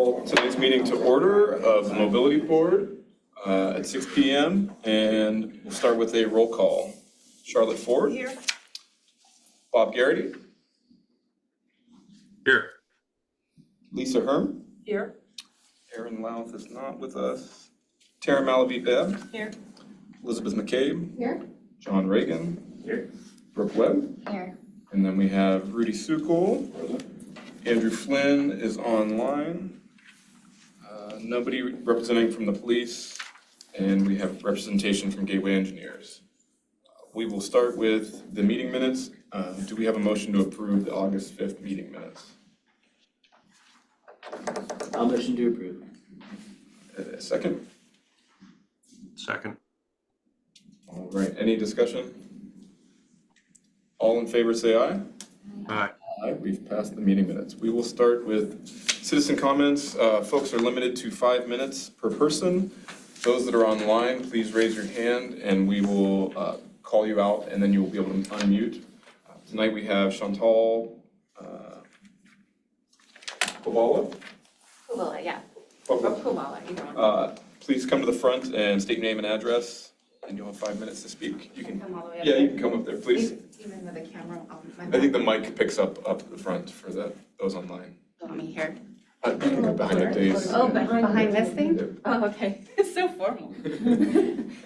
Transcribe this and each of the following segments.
call today's meeting to order of the Mobility Board at 6 p.m. and we'll start with a roll call. Charlotte Ford. Here. Bob Garrity. Here. Lisa Herm. Here. Aaron Louth is not with us. Tara Malavie Bebb. Here. Elizabeth McCabe. Here. John Reagan. Here. Brooke Webb. Here. And then we have Rudy Sukol. Andrew Flynn is online. Nobody representing from the police, and we have representation from Gateway Engineers. We will start with the meeting minutes. Do we have a motion to approve the August 5th meeting minutes? I'll motion to approve. A second? Second. All right, any discussion? All in favor say aye. Aye. Aye, we've passed the meeting minutes. We will start with citizen comments. Folks are limited to 5 minutes per person. Those that are online, please raise your hand and we will call you out and then you will be able to unmute. Tonight we have Chantal Kubala. Kubala, yeah. Kubala. Kubala, either one. Please come to the front and state your name and address and you'll have 5 minutes to speak. You can, Come all the way up yeah, there. you can come up there, please. Even with the camera on my I think the mic picks up the front for those online. Want me here? You can go behind the days. Oh, behind this thing? Yep. Oh, okay. It's so formal.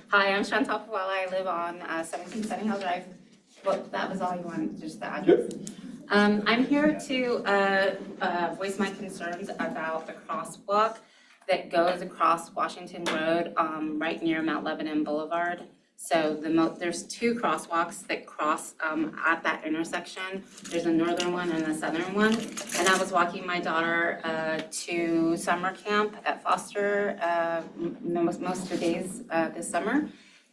Hi, I'm Chantal Kubala. I live on 17 Sunny Hill Drive. Well, that was all you wanted, just the address. I'm here to voice my concerns about the crosswalk that goes across Washington Road, right near Mount Lebanon Boulevard. So there's 2 crosswalks that cross at that intersection. There's a northern one and a southern one. And I was walking my daughter to summer camp at Foster most of the days this summer.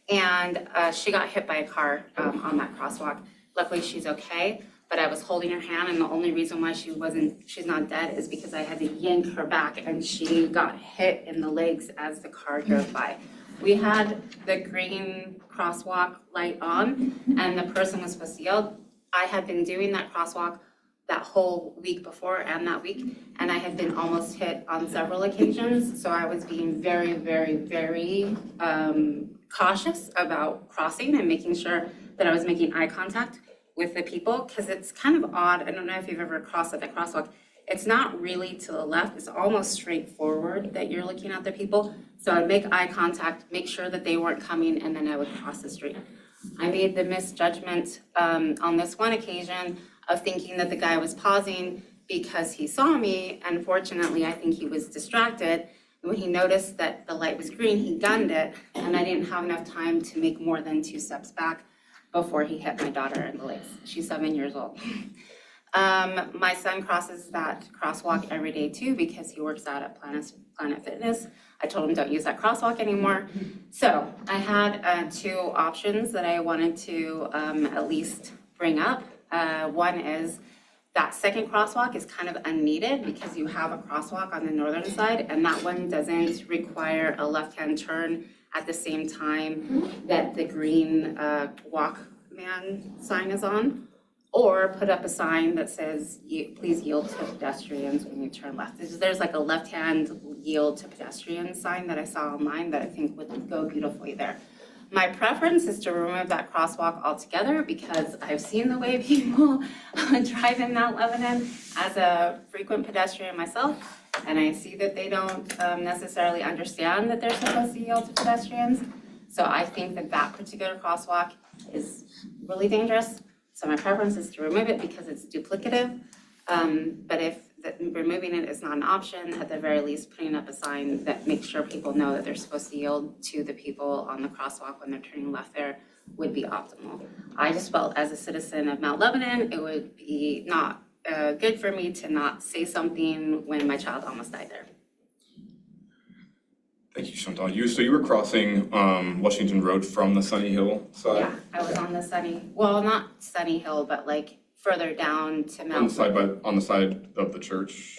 And she got hit by a car on that crosswalk. Luckily, she's okay. But I was holding her hand, and the only reason why she's not dead is because I had to yank her back, and she got hit in the legs as the car drove by. We had the green crosswalk light on, and the person was supposed to yell. I had been doing that crosswalk that whole week before and that week, and I had been almost hit on several occasions, so I was being very, very, very cautious about crossing and making sure that I was making eye contact with the people, because it's kind of odd. I don't know if you've ever crossed at the crosswalk. It's not really to the left, it's almost straightforward that you're looking at the people. So I'd make eye contact, make sure that they weren't coming, and then I would cross the street. I made the misjudgment on this one occasion of thinking that the guy was pausing because he saw me. Unfortunately, I think he was distracted. When he noticed that the light was green, he gunned it, and I didn't have enough time to make more than 2 steps back before he hit my daughter in the legs. She's 7 years old. My son crosses that crosswalk every day too because he works out at Planet Fitness. I told him don't use that crosswalk anymore. So I had 2 options that I wanted to at least bring up. One is that second crosswalk is kind of unneeded because you have a crosswalk on the northern side, and that one doesn't require a left-hand turn at the same time that the green walkman sign is on, or put up a sign that says, please yield to pedestrians when you turn left. There's like a left-hand yield to pedestrians sign that I saw online that I think would go beautifully there. My preference is to remove that crosswalk altogether because I've seen the way people drive in Mount Lebanon as a frequent pedestrian myself. And I see that they don't necessarily understand that they're supposed to yield to pedestrians. So I think that that particular crosswalk is really dangerous. So my preference is to remove it because it's duplicative. But if removing it is not an option, at the very least, putting up a sign that makes sure people know that they're supposed to yield to the people on the crosswalk when they're turning left there would be optimal. I just felt as a citizen of Mount Lebanon, it would be not good for me to not say something when my child almost died there. Thank you, Chantal. So you were crossing Washington Road from the Sunny Hill side? Yeah, I was on the not Sunny Hill, but like further down to Mount. On the side of the church?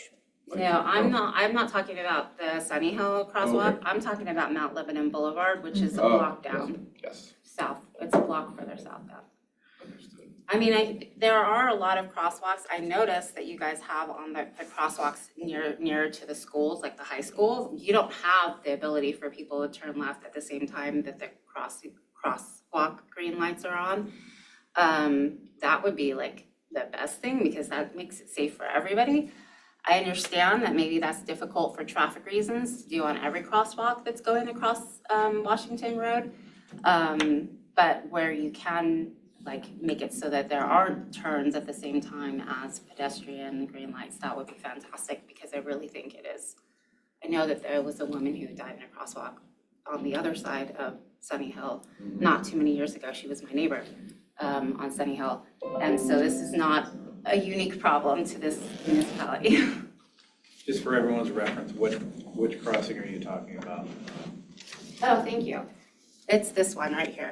No, I'm not talking about the Sunny Hill crosswalk. Okay. I'm talking about Mount Lebanon Boulevard, which is a block down Yes. south. It's a block further south now. Understood. I mean, there are a lot of crosswalks. I noticed that you guys have on the crosswalks nearer to the schools, like the high schools. You don't have the ability for people to turn left at the same time that the crosswalk green lights are on. That would be like the best thing because that makes it safe for everybody. I understand that maybe that's difficult for traffic reasons to do on every crosswalk that's going across Washington Road. But where you can like make it so that there are turns at the same time as pedestrian green lights, that would be fantastic because I really think it is. I know that there was a woman who died in a crosswalk on the other side of Sunny Hill not too many years ago. She was my neighbor on Sunny Hill. And so this is not a unique problem to this municipality. Just for everyone's reference, which crossing are you talking about? Oh, thank you. It's this one right here.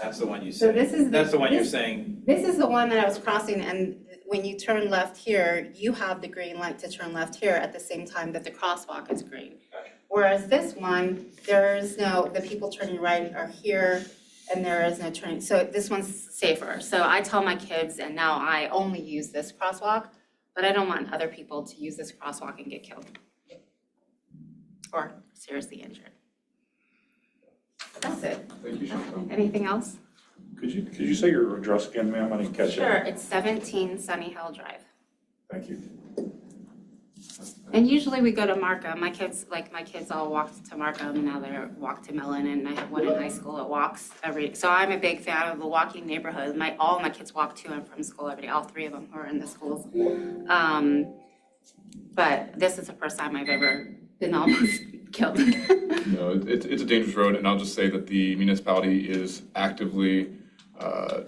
That's the one you So said. this is That's the one you're this- saying. This is the one that I was crossing, and when you turn left here, you have the green light to turn left here at the same time that the crosswalk is green. Gotcha. Whereas this one, there is no, the people turning right are here, and there is no turning, so this one's safer. So I tell my kids, and now I only use this crosswalk, but I don't want other people to use this crosswalk and get killed. Or seriously injured. That's it. Thank you, Chantal. Anything else? Could you say your address again, ma'am? I didn't catch Sure, it. it's 17 Sunny Hill Drive. Thank you. And usually we go to Markham. My kids all walk to Markham, now they walk to Mellon, and I have one in high school that walks so I'm a big fan of the walking neighborhood. All my kids walk to and from school every day, all three of them who are in the schools. But this is the first time I've ever been almost killed. No, it's a dangerous road, and I'll just say that the municipality is actively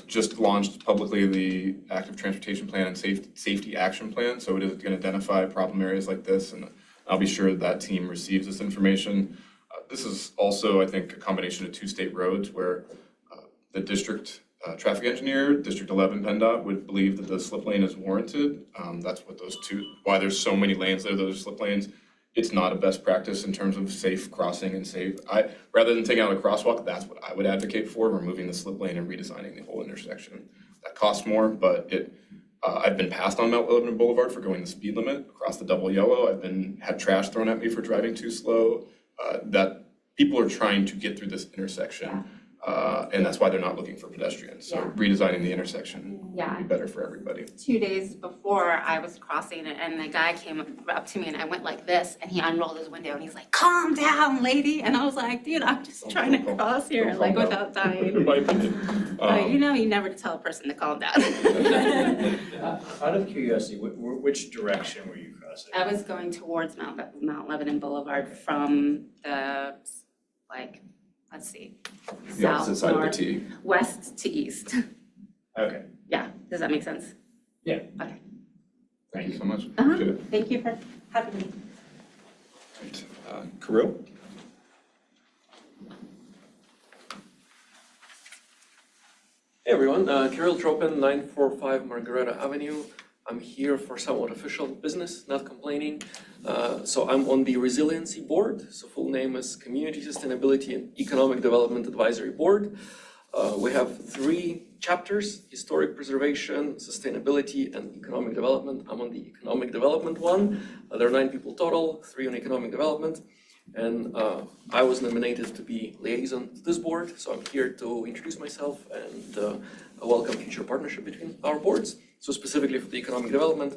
just launched publicly the active transportation plan and safety action plan, so it is going to identify problem areas like this, and I'll be sure that team receives this information. This is also, I think, a combination of two state roads where the district traffic engineer, District 11 PennDOT, would believe that the slip lane is warranted. That's what why there's so many lanes there, those slip lanes. It's not a best practice in terms of safe crossing and rather than taking out a crosswalk, that's what I would advocate for, removing the slip lane and redesigning the whole intersection. That costs more, but I've been passed on Mount Lebanon Boulevard for going the speed limit across the double yellow. Had trash thrown at me for driving too slow. That people are trying to get through this intersection, and that's why they're not looking for pedestrians. So redesigning the intersection would be better for everybody. 2 days before I was crossing it, and the guy came up to me and I went like this, and he unrolled his window and he's like, "Calm down, lady." And I was like, dude, I'm just trying to cross here, Don't like calm down. without dying. In my opinion. But you know, you never tell a person to calm down. Out of curiosity, which direction were you crossing? I was going towards Mount Lebanon Boulevard from the, let's see, The opposite south, side of the north, T. west to east. Okay. Yeah, does that make sense? Yeah. Okay. Thank you so much. Uh-huh. Appreciate it. Thank you for having me. Right. Kirill? Hey everyone, Kirill Tropin, 945 Margareta Avenue. I'm here for somewhat official business, not complaining. So I'm on the Resiliency Board, so full name is Community Sustainability and Economic Development Advisory Board. We have 3 chapters: Historic Preservation, Sustainability, and Economic Development. I'm on the Economic Development one. There are 9 people total, 3 on Economic Development. And I was nominated to be liaison to this board, so I'm here to introduce myself and welcome future partnership between our boards. So specifically for the economic development,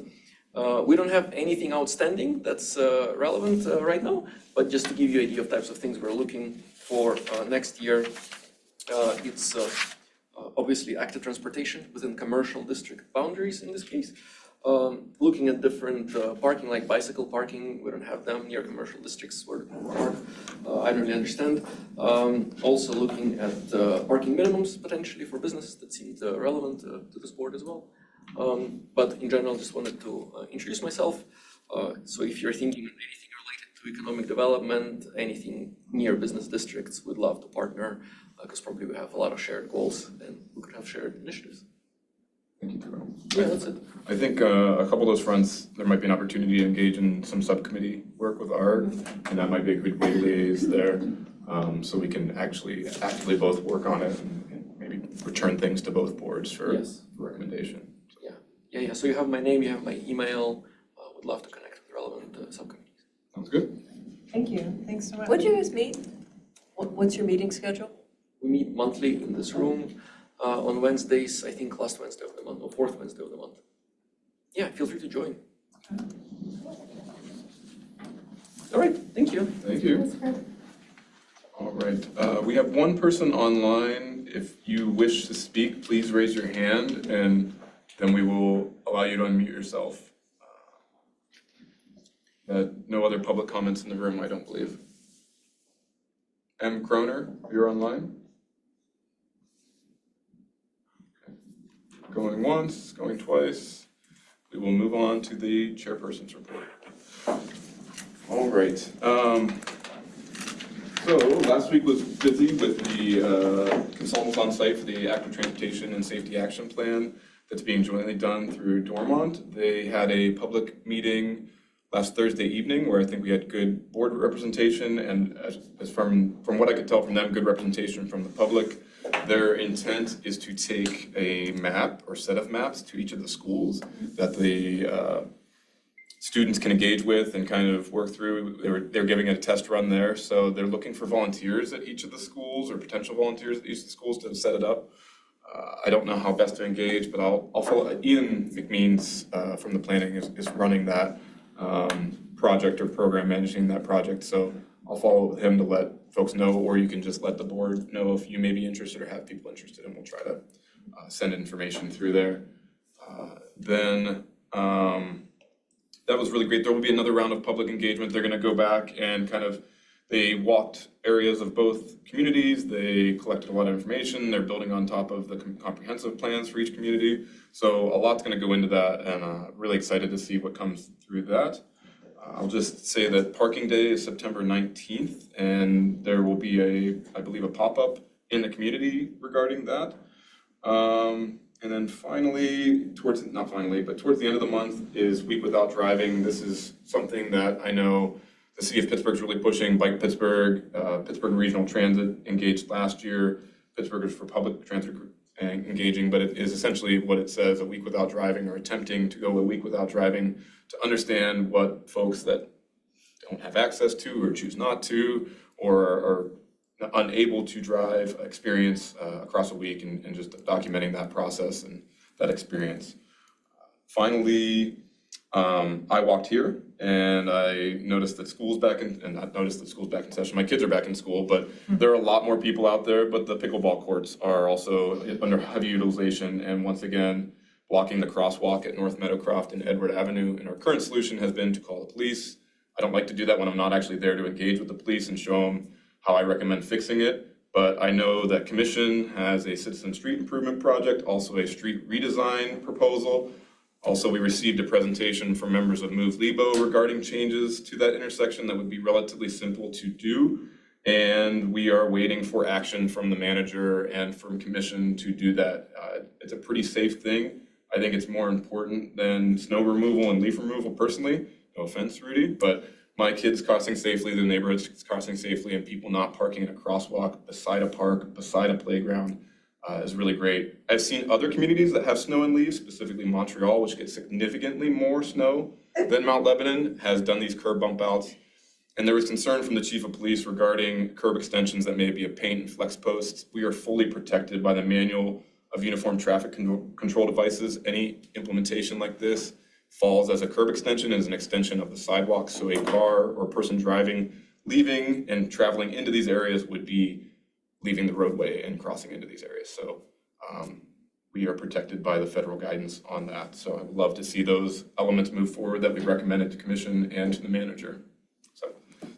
we don't have anything outstanding that's relevant right now, but just to give you an idea of types of things we're looking for next year, it's obviously active transportation within commercial district boundaries in this case. Looking at different parking, like bicycle parking, we don't have them near commercial districts where I don't really understand. Also looking at parking minimums potentially for business that seemed relevant to this board as well. But in general, just wanted to introduce myself. So if you're thinking of anything related to economic development, anything near business districts, we'd love to partner because probably we have a lot of shared goals and we could have shared initiatives. Thank you, Kirill. Yeah, that's it. I think a couple of those fronts, there might be an opportunity to engage in some subcommittee work with Art, and that might be a good way to liaise there. So we can actually actively both work on it and maybe return things to both boards for Yes. recommendation. Yeah, so you have my name, you have my email. Would love to connect with relevant subcommittees. Sounds good. Thank you, thanks so much. When do you guys meet? What's your meeting schedule? We meet monthly in this room on Wednesdays, I think last Wednesday of the month, or fourth Wednesday of the month. Yeah, feel free to join. All right, thank you. Thank you. All right, we have one person online. If you wish to speak, please raise your hand and then we will allow you to unmute yourself. No other public comments in the room, I don't believe. M. Croner, you're online? Okay. Going once, going twice. We will move on to the chairperson's report. All right. So last week was busy with the consultants on site for the Active Transportation and Safety Action Plan that's being jointly done through Dormont. They had a public meeting last Thursday evening where I think we had good board representation and as from what I could tell from them, good representation from the public. Their intent is to take a map or set of maps to each of the schools that the students can engage with and kind of work through. They're giving it a test run there, so they're looking for volunteers at each of the schools or potential volunteers at each of the schools to set it up. I don't know how best to engage, but I'll follow. Ian McMeans from the planning is running that project or program, managing that project. So I'll follow him to let folks know, or you can just let the board know if you may be interested or have people interested, and we'll try to send information through there. That was really great. There will be another round of public engagement. They're going to go back and they walked areas of both communities. They collected a lot of information. They're building on top of the comprehensive plans for each community. So a lot's going to go into that, and really excited to see what comes through that. I'll just say that parking day is September 19th, and there will be I believe a pop-up in the community regarding that. And then finally, towards the end of the month is Week Without Driving. This is something that I know the city of Pittsburgh is really pushing. Bike Pittsburgh, Pittsburgh Regional Transit engaged last year. Pittsburghers for Public Transit engaging, but it is essentially what it says, a week without driving, or attempting to go a week without driving, to understand what folks that don't have access to or choose not to or are unable to drive experience across a week, and just documenting that process and that experience. Finally, I walked here and I noticed that school's back in, and not noticed that school's back in session. My kids are back in school, but there are a lot more people out there, but the pickleball courts are also under heavy utilization, and once again, blocking the crosswalk at North Meadowcroft and Edward Avenue. And our current solution has been to call the police. I don't like to do that when I'm not actually there to engage with the police and show them how I recommend fixing it. But I know that Commission has a citizen street improvement project, also a street redesign proposal. Also, we received a presentation from members of Move Lebo regarding changes to that intersection that would be relatively simple to do. And we are waiting for action from the manager and from Commission to do that. It's a pretty safe thing. I think it's more important than snow removal and leaf removal personally. No offense, Rudy, but my kids crossing safely, the neighborhoods crossing safely, and people not parking in a crosswalk beside a park, beside a playground is really great. I've seen other communities that have snow and leaves, specifically Montreal, which gets significantly more snow than Mount Lebanon, has done these curb bump outs. And there was concern from the chief of police regarding curb extensions that may be a paint and flex posts. We are fully protected by the manual of uniform traffic control devices. Any implementation like this falls as a curb extension, as an extension of the sidewalk. So a car or person driving, leaving and traveling into these areas would be leaving the roadway and crossing into these areas. So we are protected by the federal guidance on that. So I would love to see those elements move forward that we recommended to Commission and to the manager. So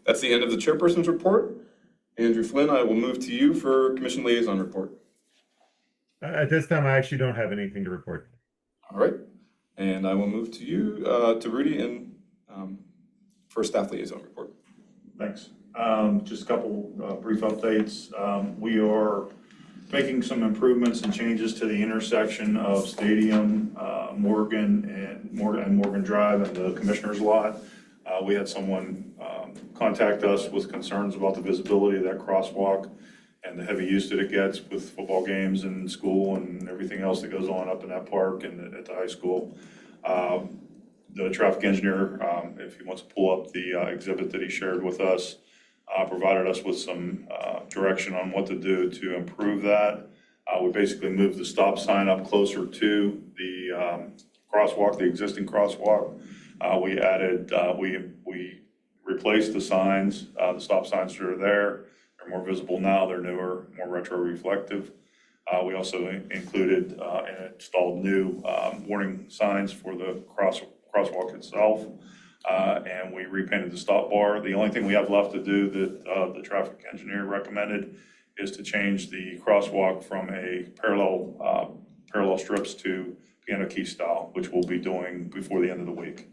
that's the end of the chairperson's report. Andrew Flynn, I will move to you for Commission liaison report. At this time, I actually don't have anything to report. All right. And I will move to you, to Rudy, and for staff liaison report. Thanks. Just a couple brief updates. We are making some improvements and changes to the intersection of Stadium, Morgan Drive and the Commissioner's Lot. We had someone contact us with concerns about the visibility of that crosswalk, and the heavy use that it gets with football games and school and everything else that goes on up in that park and at the high school. The traffic engineer, if he wants to pull up the exhibit that he shared with us, provided us with some direction on what to do to improve that. We basically moved the stop sign up closer to the crosswalk, the existing crosswalk. We added, we replaced the signs, the stop signs that are there. They're more visible now, they're newer, more retro reflective. We also included and installed new warning signs for the crosswalk itself. And we repainted the stop bar. The only thing we have left to do that the traffic engineer recommended is to change the crosswalk from a parallel strips to piano key style, which we'll be doing before the end of the week.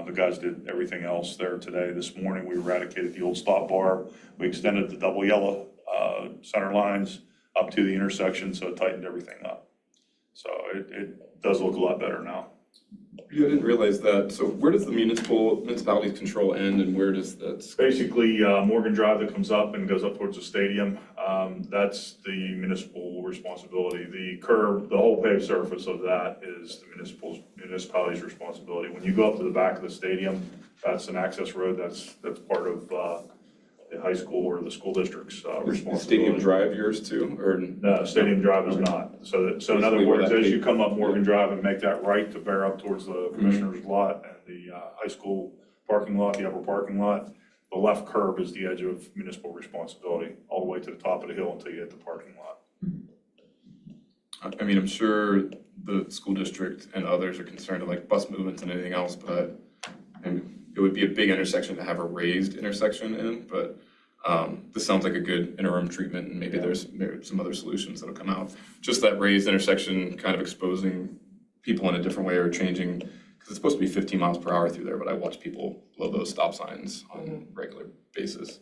The guys did everything else there today. This morning, we eradicated the old stop bar. We extended the double yellow center lines up to the intersection, so it tightened everything up. So it does look a lot better now. Yeah, I didn't realize that. So where does the municipality's control end and where does that? Basically, Morgan Drive that comes up and goes up towards the stadium, that's the municipal responsibility. The curb, the whole paved surface of that is the municipality's responsibility. When you go up to the back of the stadium, that's an access road, that's part of the high school or the school district's responsibility. Stadium Drive yours too, or? No, Stadium Drive is not. So in other words, as you come up Morgan Drive and make that right to bear up towards the commissioner's lot and the high school parking lot, the upper parking lot, the left curb is the edge of municipal responsibility, all the way to the top of the hill until you hit the parking lot. I mean, I'm sure the school district and others are concerned of like bus movements and anything else, but it would be a big intersection to have a raised intersection in, but this sounds like a good interim treatment, and maybe there's some other solutions that'll come out. Just that raised intersection kind of exposing people in a different way or changing, because it's supposed to be 15 miles per hour through there, but I watch people blow those stop signs on a regular basis.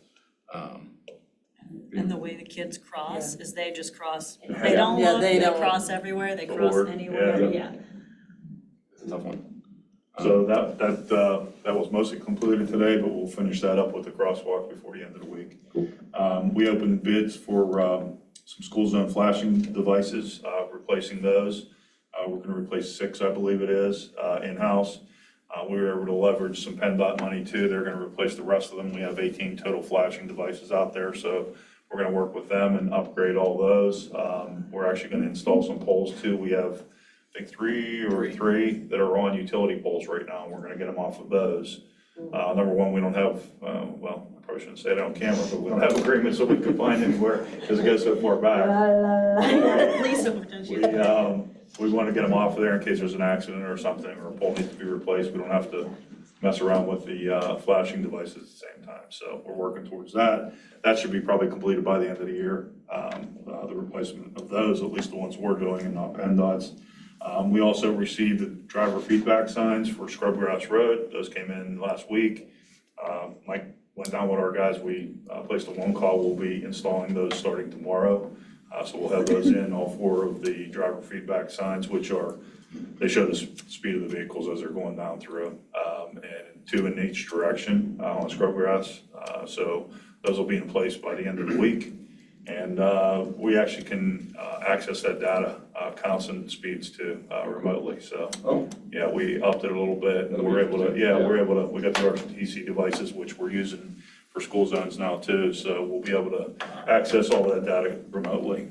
And the way the kids cross is they just cross, Yeah. they don't Yeah, look, they they don't. cross everywhere, they The cross board, anywhere, yeah. yeah. It's a tough one. So that was mostly concluded today, but we'll finish that up with the crosswalk before the end of the week. We opened bids for some school zone flashing devices, replacing those. We're gonna replace 6, I believe it is, in-house. We were able to leverage some PennDOT money too. They're gonna replace the rest of them. We have 18 total flashing devices out there, so we're gonna work with them and upgrade all those. We're actually gonna install some poles too. We have, I think, three that are on utility poles right now, and we're gonna get them off of those. Number one, we don't have, well, I probably shouldn't say it on camera, but we don't have agreements that we can find anywhere, because it goes so far back. Lisa, don't you? We want to get them off of there in case there's an accident or something, or a pole needs to be replaced. We don't have to mess around with the flashing devices at the same time. So we're working towards that. That should be probably completed by the end of the year. The replacement of those, at least the ones we're doing and not PennDOT's. We also received the driver feedback signs for Scrubgrass Road. Those came in last week. Mike went down with our guys. We placed a one call. We'll be installing those starting tomorrow. So we'll have those in, all 4 of the driver feedback signs, which are, they show the speed of the vehicles as they're going down through, and 2 in each direction on Scrubgrass. So those will be in place by the end of the week. And we actually can access that data, constant speeds too, remotely. So yeah, we upped it a little bit, and we're able to, we got the RTC devices, which we're using for school zones now too. So we'll be able to access all that data remotely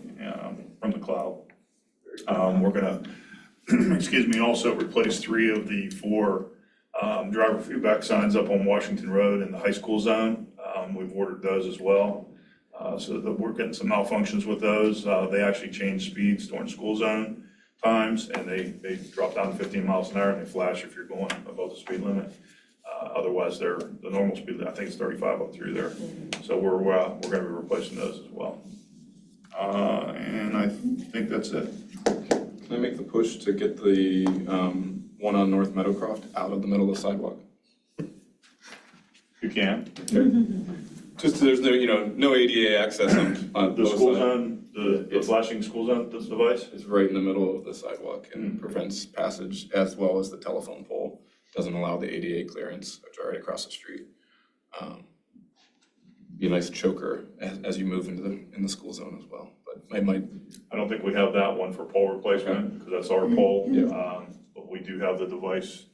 from the cloud. We're gonna, excuse me, also replace 3 of the 4 driver feedback signs up on Washington Road in the high school zone. We've ordered those as well. So that we're getting some malfunctions with those. They actually change speeds during school zone times, and they drop down to 15 miles an hour and they flash if you're going above the speed limit. Otherwise, they're the normal speed, I think it's 35 up through there. So we're gonna be replacing those as well. And I think that's it. Can I make the push to get the one on North Meadowcroft out of the middle of the sidewalk? You can. Just so there's no ADA access on The both school sides. zone, the flashing school zone, this device? It's right in the middle of the sidewalk and prevents passage, as well as the telephone pole. Doesn't allow the ADA clearance, which are right across the street. be a nice choker as you move in the school zone as well. But I might, I don't think we have that one for pole replacement, because that's our pole. But we do have the device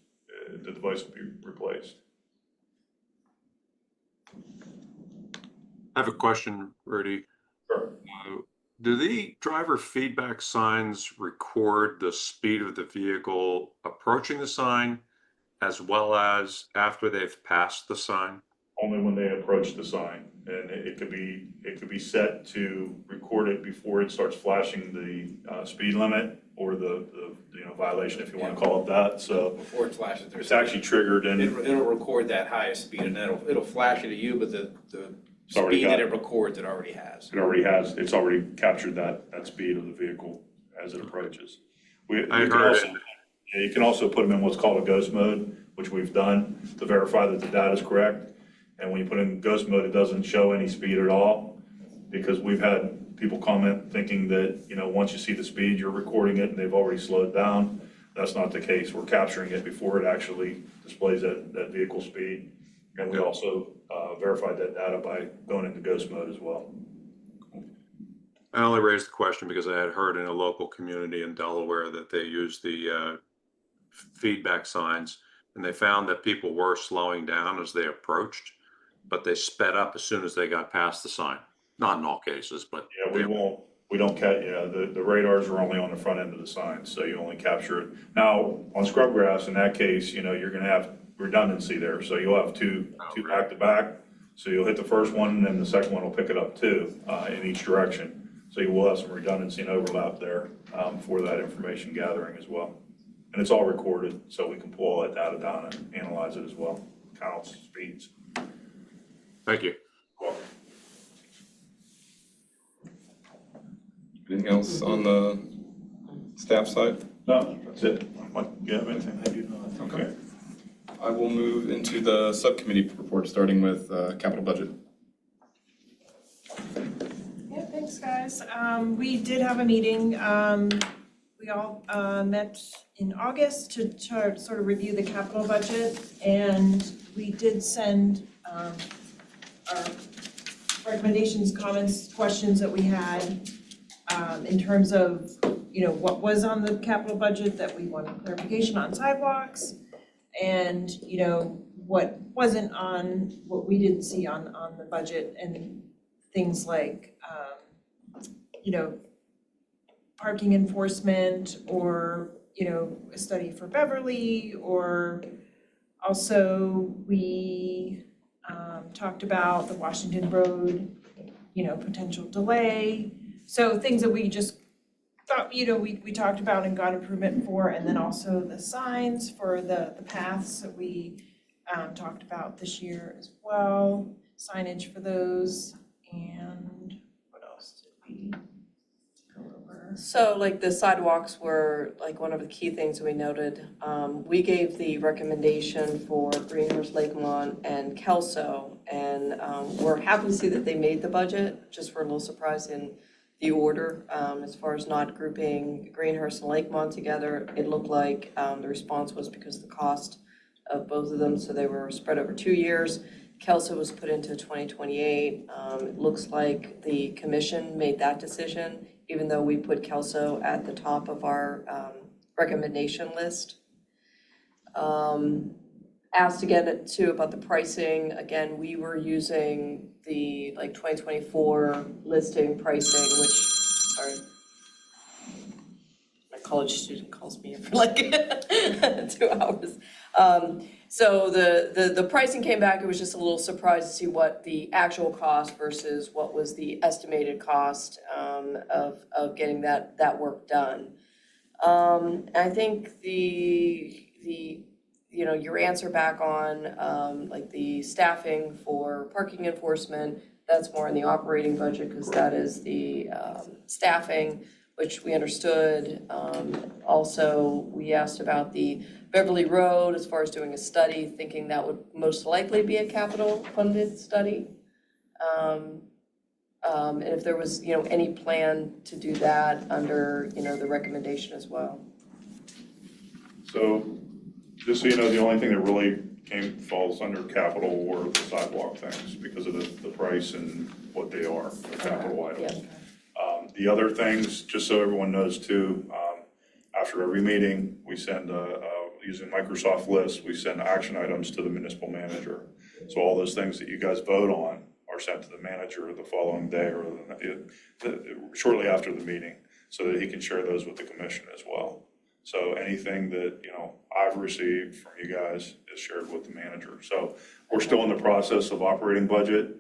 will be replaced. I have a question, Rudy. Sure. Do the driver feedback signs record the speed of the vehicle approaching the sign as well as after they've passed the sign? Only when they approach the sign, and it could be set to record it before it starts flashing the speed limit or the violation, if you want to call it that. So Before it flashes, it's actually triggered, and it'll record that highest speed, and then it'll flash it at you, but the already speed got that it. it records, it already has. it's already captured that speed of the vehicle as it approaches. You can also put them in what's called a ghost mode, which we've done to verify that the data is correct. And when you put in ghost mode, it doesn't show any speed at all, because we've had people comment thinking that, once you see the speed, you're recording it and they've already slowed down. That's not the case. We're capturing it before it actually displays that vehicle speed. And we also verified that data by going into ghost mode as well. I only raised the question because I had heard in a local community in Delaware that they used the feedback signs, and they found that people were slowing down as they approached, but they sped up as soon as they got past the sign. Not in all cases, but. Yeah, we don't the radars are only on the front end of the sign, so you only capture it. Now, on scrub grass, in that case, you're gonna have redundancy there, so you'll have two back to back. So you'll hit the first one, and then the second one will pick it up too, in each direction. So you will have some redundancy and overlap there, for that information gathering as well. And it's all recorded, so we can pull all that data down and analyze it as well, counts, speeds. Thank you. anything else on the staff side? No, that's it. Mike, you have anything? I do not. Okay. I will move into the subcommittee report, starting with capital budget. Yeah, thanks, guys. We did have a meeting. We all met in August to sort of review the capital budget, and we did send our recommendations, comments, questions that we had in terms of, what was on the capital budget that we wanted clarification on sidewalks, and, what wasn't on, what we didn't see on the budget, and things like, parking enforcement, or, a study for Beverly, or also we talked about the Washington Road, potential delay. So things that we just thought, we talked about and got improvement for, and then also the signs for the paths that we talked about this year as well, signage for those, and what else did we go over? So like the sidewalks were like one of the key things we noted. We gave the recommendation for Greenhurst, Lakemont, and Kelso, and we're happy to see that they made the budget. Just were a little surprised in the order, as far as not grouping Greenhurst and Lakemont together. It looked like the response was because of the cost of both of them, so they were spread over 2 years. Kelso was put into 2028. It looks like the commission made that decision, even though we put Kelso at the top of our recommendation list. Asked again too about the pricing. Again, we were using the 2024 listing pricing, which, sorry, my college student calls me for 2 hours. So the pricing came back. It was just a little surprised to see what the actual cost versus what was the estimated cost of getting that work done. I think the your answer back on the staffing for parking enforcement, that's more in the operating budget because that is the staffing, which we understood. Also, we asked about the Beverly Road as far as doing a study, thinking that would most likely be a capital funded study. And if there was, any plan to do that under, the recommendation as well. So, just so you know, the only thing that really falls under capital or the sidewalk things because of the price and what they are, the capital items. The other things, just so everyone knows too, after every meeting, we send, using Microsoft List, we send action items to the municipal manager. So all those things that you guys vote on are sent to the manager the following day or shortly after the meeting, so that he can share those with the commission as well. So anything that, I've received from you guys is shared with the manager. So we're still in the process of operating budget.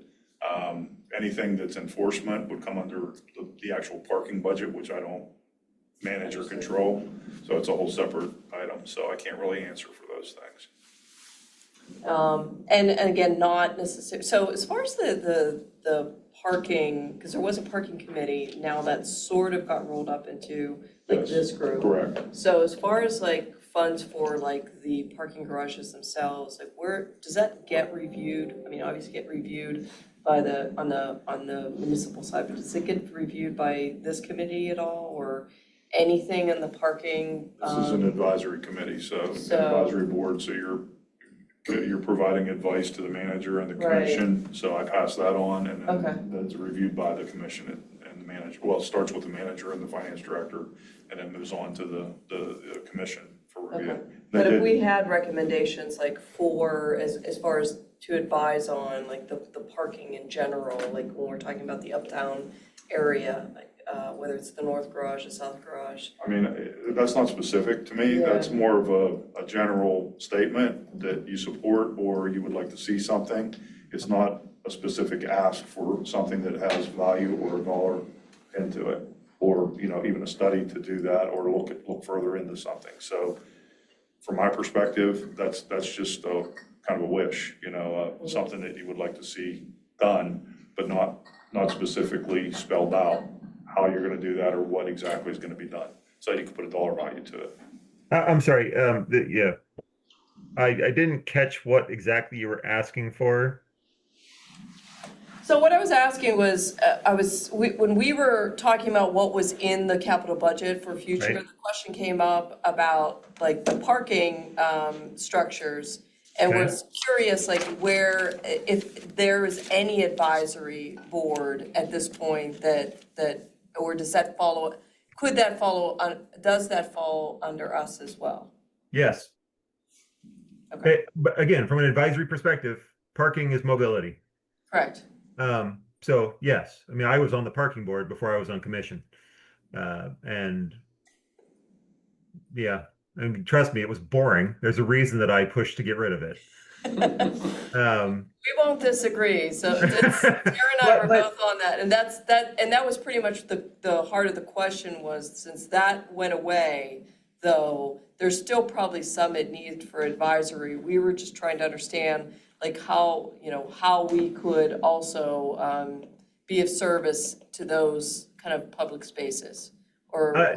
Anything that's enforcement would come under the actual parking budget, which I don't manage or control. So it's a whole separate item, so I can't really answer for those things. And again, not necessarily, so as far as the parking, because there was a parking committee, now that sort of got rolled up into like Yes, this group. Correct. So as far as like funds for like the parking garages themselves, like where, does that get reviewed? I mean, obviously get reviewed by on the municipal side, but does it get reviewed by this committee at all, or anything in the parking? This is an advisory committee, so advisory board, so you're providing advice to the manager and the commission. So I pass that on, and then that's reviewed by the commission and the manager. Well, it starts with the manager and the finance director, and then moves on to the commission for review. Okay. But if we had recommendations like for, as far as to advise on like the parking in general, like when we're talking about the uptown area, like whether it's the north garage, the south garage. I mean, that's not specific to me. Yeah. That's more of a general statement that you support or you would like to see something. It's not a specific ask for something that has value or a dollar into it, or, even a study to do that, or look further into something. So from my perspective, that's just a kind of a wish, something that you would like to see done, but not specifically spelled out how you're gonna do that or what exactly is gonna be done, so you can put a dollar value to it. I'm sorry, I didn't catch what exactly you were asking for. So what I was asking was, when we were talking about what was in the capital budget for future, Right. the question came up about like the parking structures. And Okay. was curious, like where, if there is any advisory board at this point that, or does that fall under us as well? Yes. Okay. But again, from an advisory perspective, parking is mobility. Correct. So yes, I mean, I was on the parking board before I was on commission. And yeah, and trust me, it was boring. There's a reason that I pushed to get rid of it. We won't disagree, so Sarah and I were both on that, and that was pretty much the heart of the question was, since that went away, though, there's still probably some need for advisory. We were just trying to understand like how we could also be of service to those kind of public spaces.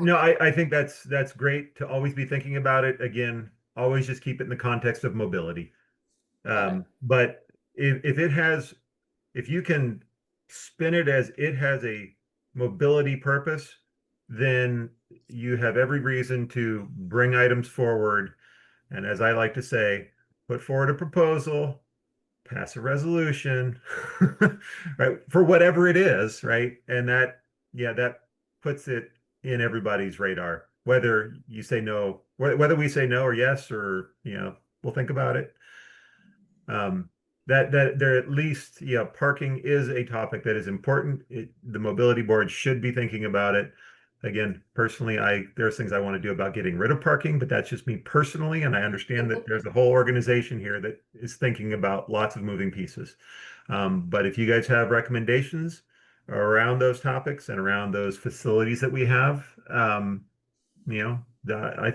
No, I think that's great to always be thinking about it. Again, always just keep it in the context of mobility. But if you can spin it as it has a mobility purpose, then you have every reason to bring items forward. And as I like to say, put forward a proposal, pass a resolution, right? For whatever it is, right? And that puts it in everybody's radar, whether you say no, whether we say no or yes, or, we'll think about it. That there at least, parking is a topic that is important. The mobility board should be thinking about it. Again, personally, there's things I want to do about getting rid of parking, but that's just me personally. And I understand that there's a whole organization here that is thinking about lots of moving pieces. But if you guys have recommendations around those topics and around those facilities that we have, I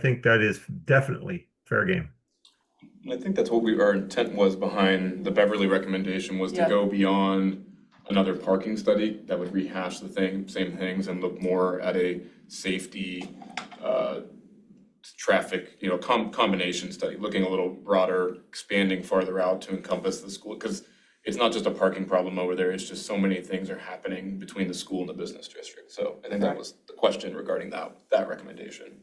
think that is definitely fair game. And I think that's what our intent was behind the Beverly recommendation, was to go beyond another parking study that would rehash the same things and look more at a safety, traffic, combination study, looking a little broader, expanding farther out to encompass the school, because it's not just a parking problem over there, it's just so many things are happening between the school and the business district. So I think that was the question regarding that recommendation.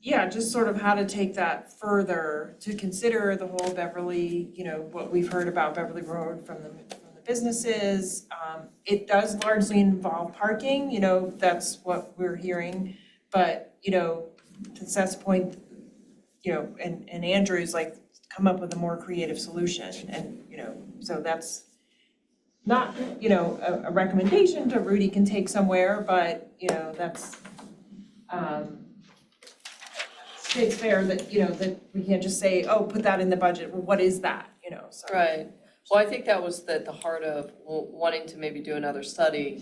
yeah, just sort of how to take that further, to consider the whole Beverly, you know, what we've heard about Beverly Road from the businesses. It does largely involve parking, you know, that's what we're hearing. But, you know, to Seth's point, you know, and Andrew's like, come up with a more creative solution. And, you know, so that's not, you know, a recommendation to Rudy can take somewhere, but, you know, that's, it's fair that, you know, that we can't just say, oh, put that in the budget, well, what is that, you know, so. Right. Well, I think that was the heart of wanting to maybe do another study,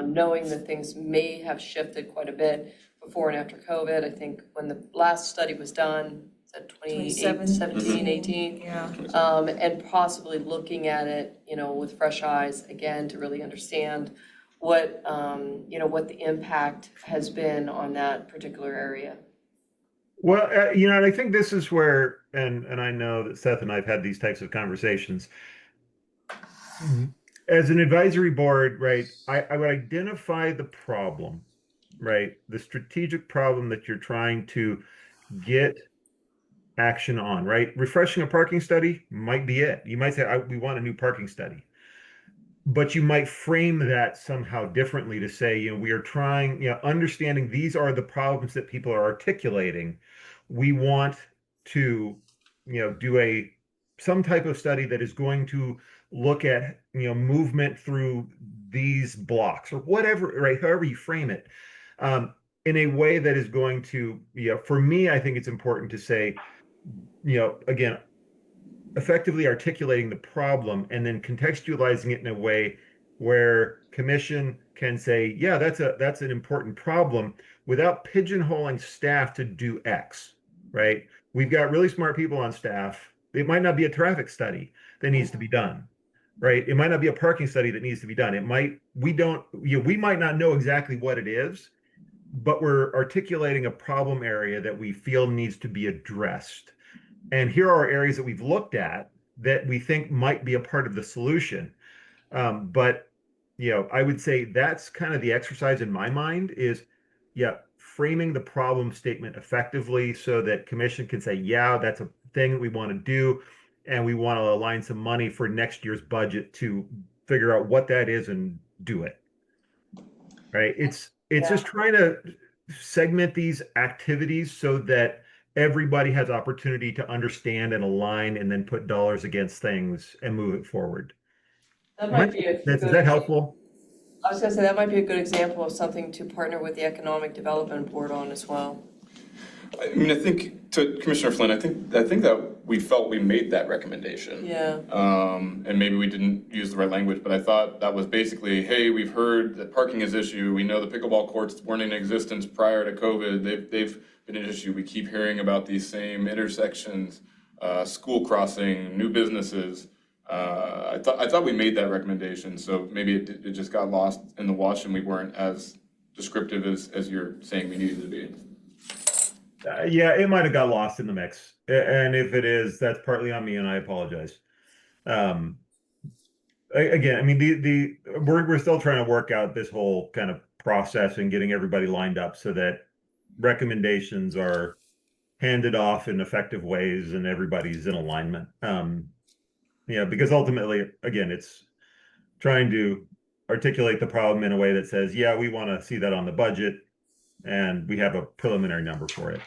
knowing that things may have shifted quite a bit before and after COVID. I think when the last study was done, at 2017, 18, Yeah. and possibly looking at it, you know, with fresh eyes again to really understand what, you know, what the impact has been on that particular area. Well, you know, and I think this is where, and I know that Seth and I have had these types of conversations. As an advisory board, right, I would identify the problem, right? The strategic problem that you're trying to get action on, right? Refreshing a parking study might be it. You might say, we want a new parking study. But you might frame that somehow differently to say, you know, we are trying, you know, understanding these are the problems that people are articulating. We want to, you know, do some type of study that is going to look at, you know, movement through these blocks or whatever, right? However you frame it, in a way that is going to, you know, for me, I think it's important to say, you know, again, effectively articulating the problem and then contextualizing it in a way where commission can say, yeah, that's an important problem without pigeonholing staff to do X, right? We've got really smart people on staff. It might not be a traffic study that needs to be done, right? It might not be a parking study that needs to be done. We might not know exactly what it is, but we're articulating a problem area that we feel needs to be addressed. And here are areas that we've looked at that we think might be a part of the solution. But, you know, I would say that's kind of the exercise in my mind is, yeah, framing the problem statement effectively so that commission can say, yeah, that's a thing that we want to do. And we want to align some money for next year's budget to figure out what that is and do it. Right. It's just trying to segment these activities so that everybody has opportunity to understand and align and then put dollars against things and move it forward. That might be a Is that helpful? I was gonna say, that might be a good example of something to partner with the Economic Development Board on as well. I mean, I think to Commissioner Flynn, I think that we felt we made that recommendation. Yeah. And maybe we didn't use the right language, but I thought that was basically, hey, we've heard that parking is an issue. We know the pickleball courts weren't in existence prior to COVID. They've been an issue. We keep hearing about these same intersections, school crossing, new businesses. I thought we made that recommendation, so maybe it just got lost in the wash and we weren't as descriptive as you're saying we needed to be. Yeah, it might have got lost in the mix. And if it is, that's partly on me and I apologize. Again, I mean, we're still trying to work out this whole kind of process and getting everybody lined up so that recommendations are handed off in effective ways and everybody's in alignment. Yeah, because ultimately, again, it's trying to articulate the problem in a way that says, yeah, we want to see that on the budget and we have a preliminary number for it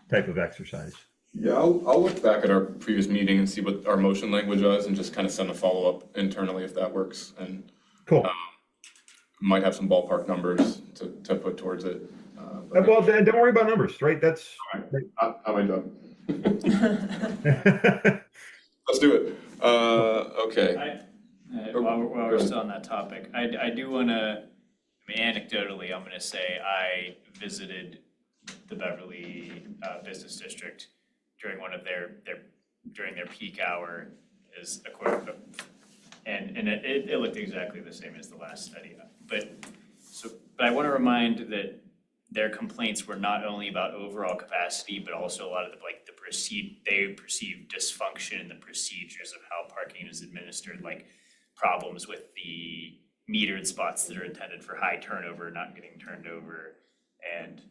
type of exercise. Yeah, I'll look back at our previous meeting and see what our motion language was and just kind of send a follow-up internally if that works. And cool. Might have some ballpark numbers to put towards it. Well, then don't worry about numbers, right? That's all right. How am I done? Let's do it. Okay. While we're still on that topic, I do want to, anecdotally, I'm going to say I visited the Beverly Business District during one of during their peak hour as a quarter, and it looked exactly the same as the last study. But I want to remind that their complaints were not only about overall capacity, but also a lot of they perceived dysfunction in the procedures of how parking is administered, like problems with the metered spots that are intended for high turnover not getting turned over, and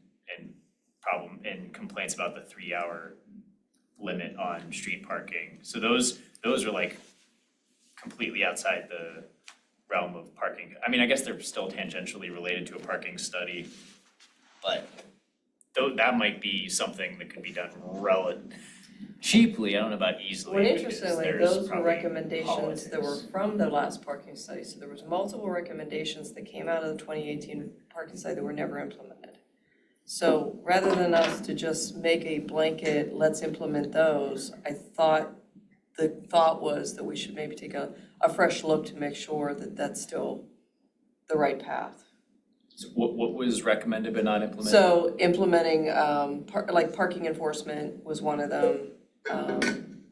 problem and complaints about the 3-hour limit on street parking. So those are like completely outside the realm of parking. I mean, I guess they're still tangentially related to a parking study, but that might be something that could be done cheaply. I don't know about easily, Well, because interestingly, there's those were probably recommendations that were politics. from the last parking study. So there was multiple recommendations that came out of the 2018 parking study that were never implemented. So rather than us to just make a blanket, let's implement those, the thought was that we should maybe take a fresh look to make sure that that's still the right path. So what was recommended but not implemented? So implementing, like parking enforcement was one of them. And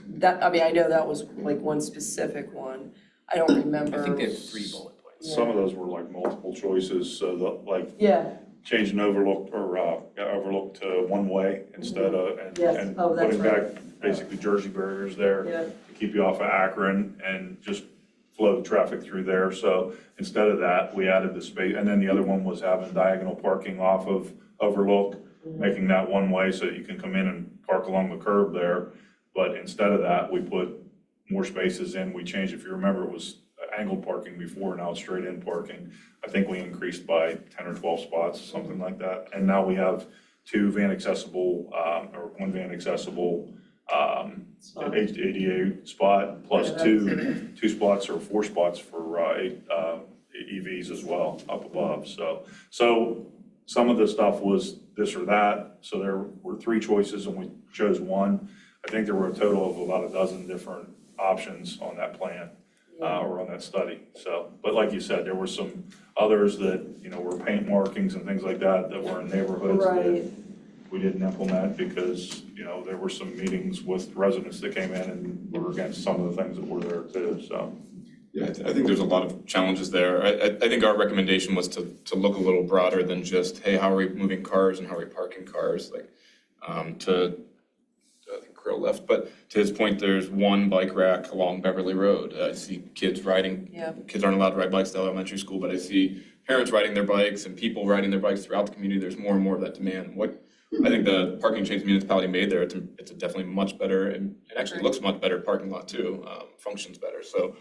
that, I mean, I know that was like one specific one. I don't remember. I think they have 3 bullet points. Some of those were like multiple choices, so like Yeah, changing overlook overlook to one way instead of, Yes. and Oh, that's putting right. back basically Jersey barriers there yeah. to keep you off of Akron and just flow the traffic through there. So instead of that, we added the space, and then the other one was having diagonal parking off of overlook, making that one way so that you can come in and park along the curb there. But instead of that, we put more spaces in. We changed, if you remember, it was angled parking before, now it's straight in parking. I think we increased by 10 or 12 spots, something like that. And now we have 2 van accessible, or 1 van accessible, ADA spot, plus Yeah, two spots or 4 spots for EVs as well up above. So some of the stuff was this or that. So there were 3 choices and we chose one. I think there were a total of about a dozen different options on that plan. Or on that study. So, but like you said, there were some others that, were paint markings and things like that were in neighborhoods Right. that we didn't implement because, there were some meetings with residents that came in and were against some of the things that were there too, so. Yeah, I think there's a lot of challenges there. I think our recommendation was to look a little broader than just, hey, how are we moving cars and how are we parking cars? Like, I think Krill left, but to his point, there's 1 bike rack along Beverly Road. I see kids riding, Yeah. kids aren't allowed to ride bikes to elementary school, but I see parents riding their bikes and people riding their bikes throughout the community. There's more and more of that demand. I think the parking change the municipality made there, it's a definitely much better, and it actually looks much better parking lot too, functions better, so.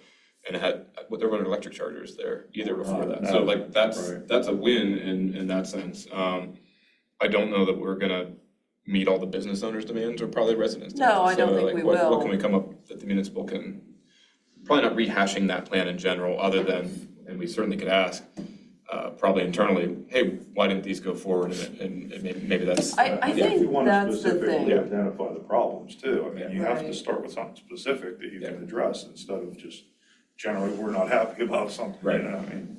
And it had, there were electric chargers there either before that, so like that's a win in that sense. I don't know that we're gonna meet all the business owners' demands or probably residents' demands. No, I don't So, think like, we what will. can we come up that the municipal can, probably not rehashing that plan in general, other than, and we certainly could ask, probably internally, hey, why didn't these go forward, and maybe that's. I yeah. If you think want to that's the specifically thing. identify the problems too, I mean, you have to Right. start with something specific that you can address instead of just generally, we're not happy about something, Right. I mean.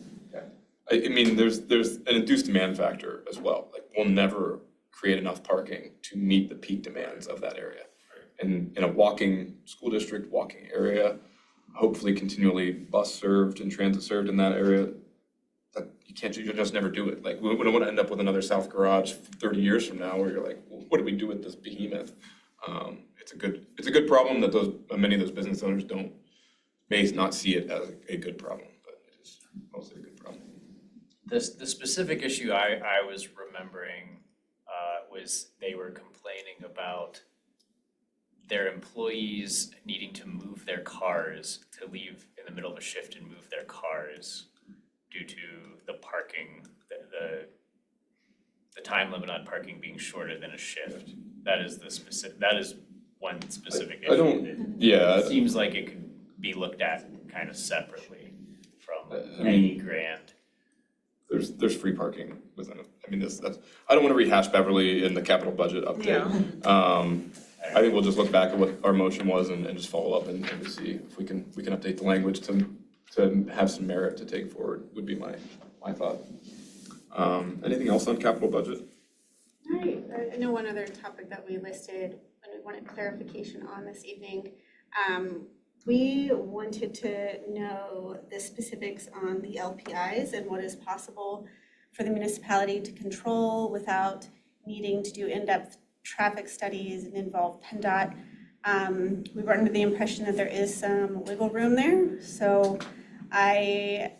I mean, there's an induced demand factor as well. Like, we'll never create enough parking to meet the peak demands of that area. And in a walking school district, walking area, hopefully continually bus served and transit served in that area, that you just never do it. Like, we don't want to end up with another South Garage 30 years from now where you're like, well, what do we do with this behemoth? It's a good problem that many of those business owners may not see it as a good problem, but it is mostly a good problem. The specific issue I was remembering was they were complaining about their employees needing to move their cars, to leave in the middle of a shift and move their cars due to the parking, the time limit on parking being shorter than a shift. That is one specific issue. I don't, yeah, It seems like it could be looked at kind of separately from I any mean, grant. there's free parking within it. I mean, that's, I don't want to rehash Beverly in the capital budget update. I think we'll just look back at what our motion was and just follow up and to see if we can update the language to have some merit to take forward, would be my thought. Anything else on capital budget? All right, I know one other topic that we listed and we wanted clarification on this evening. We wanted to know the specifics on the LPIs and what is possible for the municipality to control without needing to do in-depth traffic studies and involve PennDOT. We were under the impression that there is some wiggle room there, so I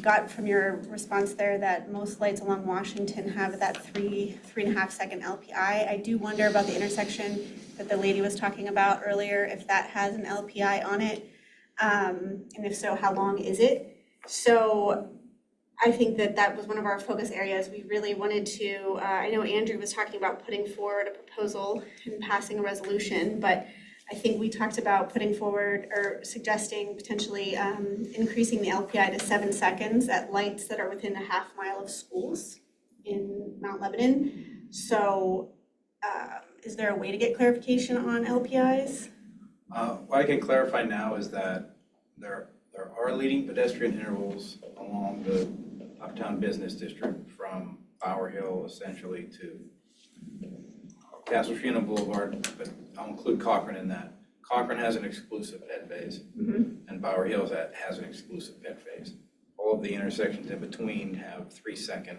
got from your response there that most lights along Washington have that 3.5 second LPI. I do wonder about the intersection that the lady was talking about earlier, if that has an LPI on it. And if so, how long is it? So I think that that was one of our focus areas. We really wanted to, I know Andrew was talking about putting forward a proposal and passing a resolution, but I think we talked about putting forward or suggesting potentially increasing the LPI to 7 seconds at lights that are within a half mile of schools in Mount Lebanon. So is there a way to get clarification on LPIs? What I can clarify now is that there are leading pedestrian intervals along the Uptown Business District from Bower Hill essentially to Castle Trina Boulevard, but I'll include Cochrane in that. Cochrane has an exclusive ped phase, and Bower Hills has an exclusive ped phase. All of the intersections in between have 3 second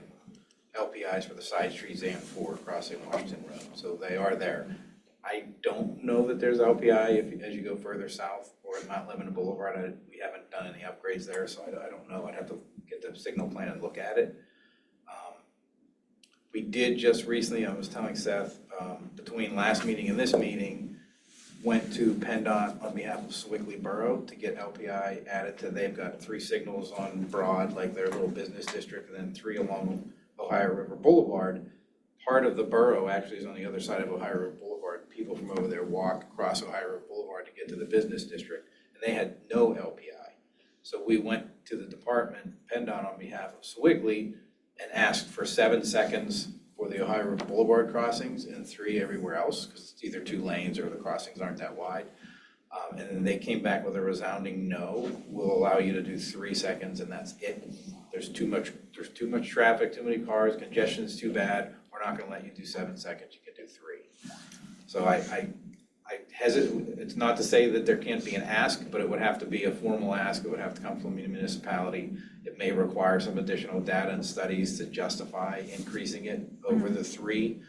LPIs for the side streets and for crossing Washington Road, so they are there. I don't know that there's LPI as you go further south or at Mount Lebanon Boulevard. We haven't done any upgrades there, so I don't know. I'd have to get the signal plan and look at it. We did just recently, I was telling Seth, between last meeting and this meeting, went to PennDOT on behalf of Sewickley Borough to get LPI added to, they've got 3 signals on Broad, like their little business district, and then 3 along Ohio River Boulevard. Part of the borough actually is on the other side of Ohio River Boulevard. People from over there walk across Ohio River Boulevard to get to the business district, and they had no LPI. So we went to the department, PennDOT on behalf of Sewickley, and asked for 7 seconds for the Ohio River Boulevard crossings and 3 everywhere else, because it's either 2 lanes or the crossings aren't that wide. And then they came back with a resounding no. We'll allow you to do 3 seconds and that's it. There's too much traffic, too many cars, congestion's too bad. We're not gonna let you do 7 seconds, you can do 3. So I hesitate, it's not to say that there can't be an ask, but it would have to be a formal ask. It would have to come from the municipality. It may require some additional data and studies to justify increasing it over the 3.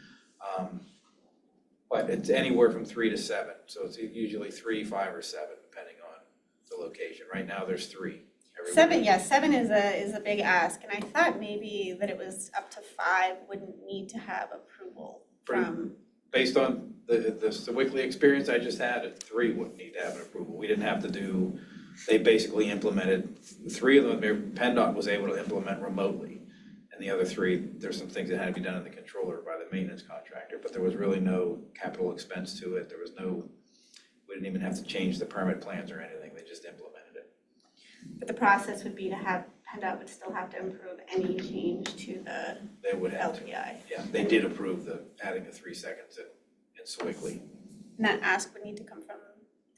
But it's anywhere from 3 to 7. So it's usually 3, 5, or 7, depending on the location. Right now, there's 3. 7, yes, 7 is a big ask, and I thought maybe that it was up to 5 wouldn't need to have approval from. Based on the Sewickley experience I just had, 3 wouldn't need to have an approval. We didn't have to do, they basically implemented 3 of them, PennDOT was able to implement remotely. And the other 3, there's some things that had to be done in the controller by the maintenance contractor, but there was really no capital expense to it. There was no, we didn't even have to change the permit plans or anything. They just implemented it. But the process would be to have, PennDOT would still have to approve any change to the They would have to. LPI. Yeah, they did approve the adding the 3 seconds in Sewickley. And that ask would need to come from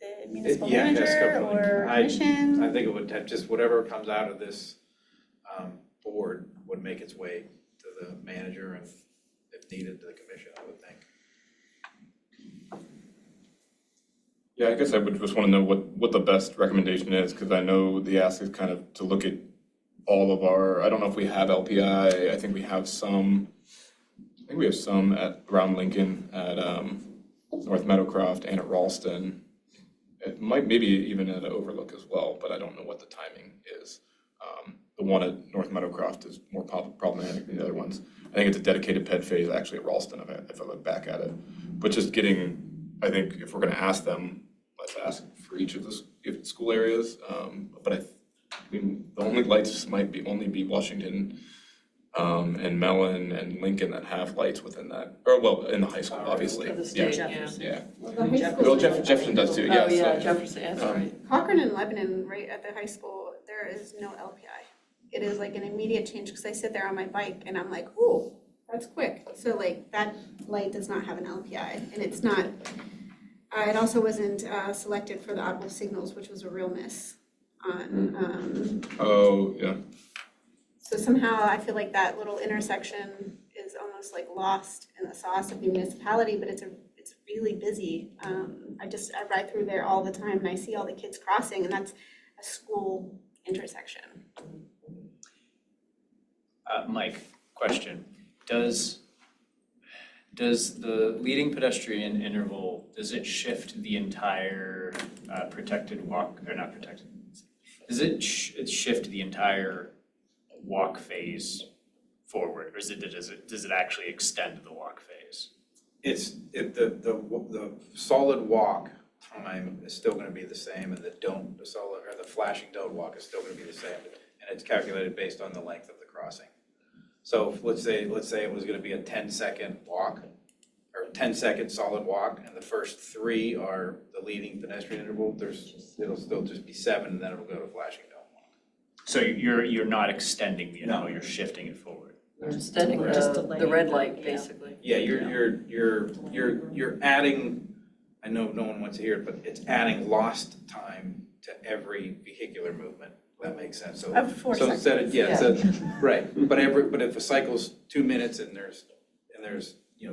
the municipal Yeah, it has to come manager from- or I commission? think it would have, just whatever comes out of this board would make its way to the manager and if needed to the commission, I would think. Yeah, I guess I would just want to know what the best recommendation is, because I know the ask is kind of to look at all of our, I don't know if we have LPI, I think we have some at around Lincoln, at North Meadowcroft and at Ralston. It might, maybe even at Overlook as well, but I don't know what the timing is. The one at North Meadowcroft is more problematic than the other ones. I think it's a dedicated ped phase actually at Ralston if I look back at it. But just getting, I think if we're gonna ask them, let's ask for each of the school areas. But I mean, the only lights might only be Washington and Mellon and Lincoln that have lights within that, or well, in the high school, obviously. For the Yeah, state, yeah. Well, Jefferson does too, yeah. Oh, yeah, so- Jefferson, that's right. Cochrane and Lebanon, right at the high school, there is no LPI. It is like an immediate change, because I sit there on my bike and I'm like, ooh, that's quick. So like that light does not have an LPI, and it's not, it also wasn't selected for the audible signals, which was a real miss on, Oh, yeah. so somehow I feel like that little intersection is almost like lost in the sauce of the municipality, but it's really busy. I ride through there all the time and I see all the kids crossing, and that's a school intersection. Mike, question. Does the leading pedestrian interval, does it shift the entire protected walk, or not protected? Does it shift the entire walk phase forward, or does it actually extend the walk phase? The solid walk time is still gonna be the same, and the flashing don't walk is still gonna be the same, and it's calculated based on the length of the crossing. So let's say it was gonna be a 10-second walk, or 10-second solid walk, and the first 3 are the leading pedestrian interval, it'll still just be 7, and then it'll go to flashing don't walk. So you're not extending the interval, No. you're shifting it forward. You're extending Just the delaying red the- light, yeah. basically. Yeah, you're adding, I know no one wants to hear it, but it's adding lost time to every vehicular movement, if that makes sense, so. Of 4 So instead of, seconds. right, but if a cycle's 2 minutes and there's,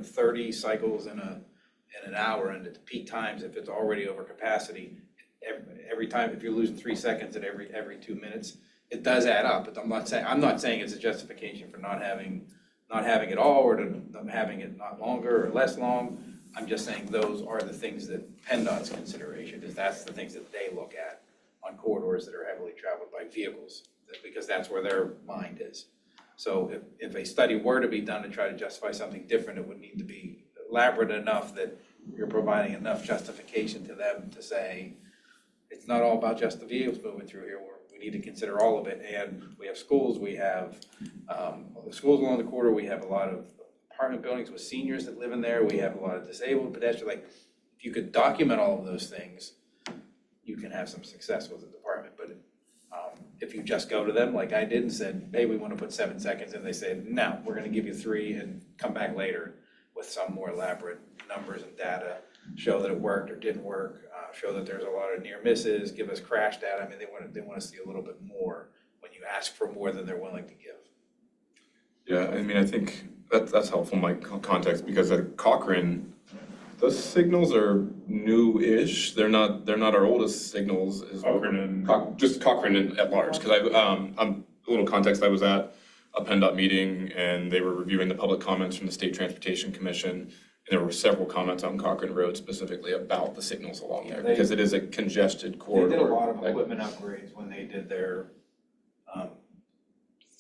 30 cycles in an hour, and at the peak times, if it's already over capacity, every time, if you're losing 3 seconds at every 2 minutes, it does add up, but I'm not saying it's a justification for not having it all, or to having it not longer or less long. I'm just saying those are the things that PennDOT's consideration is, that's the things that they look at on corridors that are heavily traveled by vehicles, because that's where their mind is. So if a study were to be done to try to justify something different, it would need to be elaborate enough that you're providing enough justification to them to say, it's not all about just the vehicles moving through here, we need to consider all of it, and we have schools, we have, the schools along the corridor, we have a lot of apartment buildings with seniors that live in there, we have a lot of disabled pedestrians, like, if you could document all of those things, you can have some success with the department, but if you just go to them like I did and said, hey, we want to put 7 seconds, and they said, no, we're gonna give you 3 and come back later with some more elaborate numbers and data, show that it worked or didn't work, show that there's a lot of near misses, give us crash data, I mean, they want to see a little bit more when you ask for more than they're willing to give. Yeah, I mean, I think that's helpful, Mike, context, because at Cochrane, those signals are new-ish. They're not our oldest signals. Just Cochrane at large, because I'm a little context. I was at a PennDOT meeting, and they were reviewing the public comments from the State Transportation Commission, and there were several comments on Cochrane Road specifically about the signals along there, because it is a congested corridor. They did a lot of equipment upgrades when they did their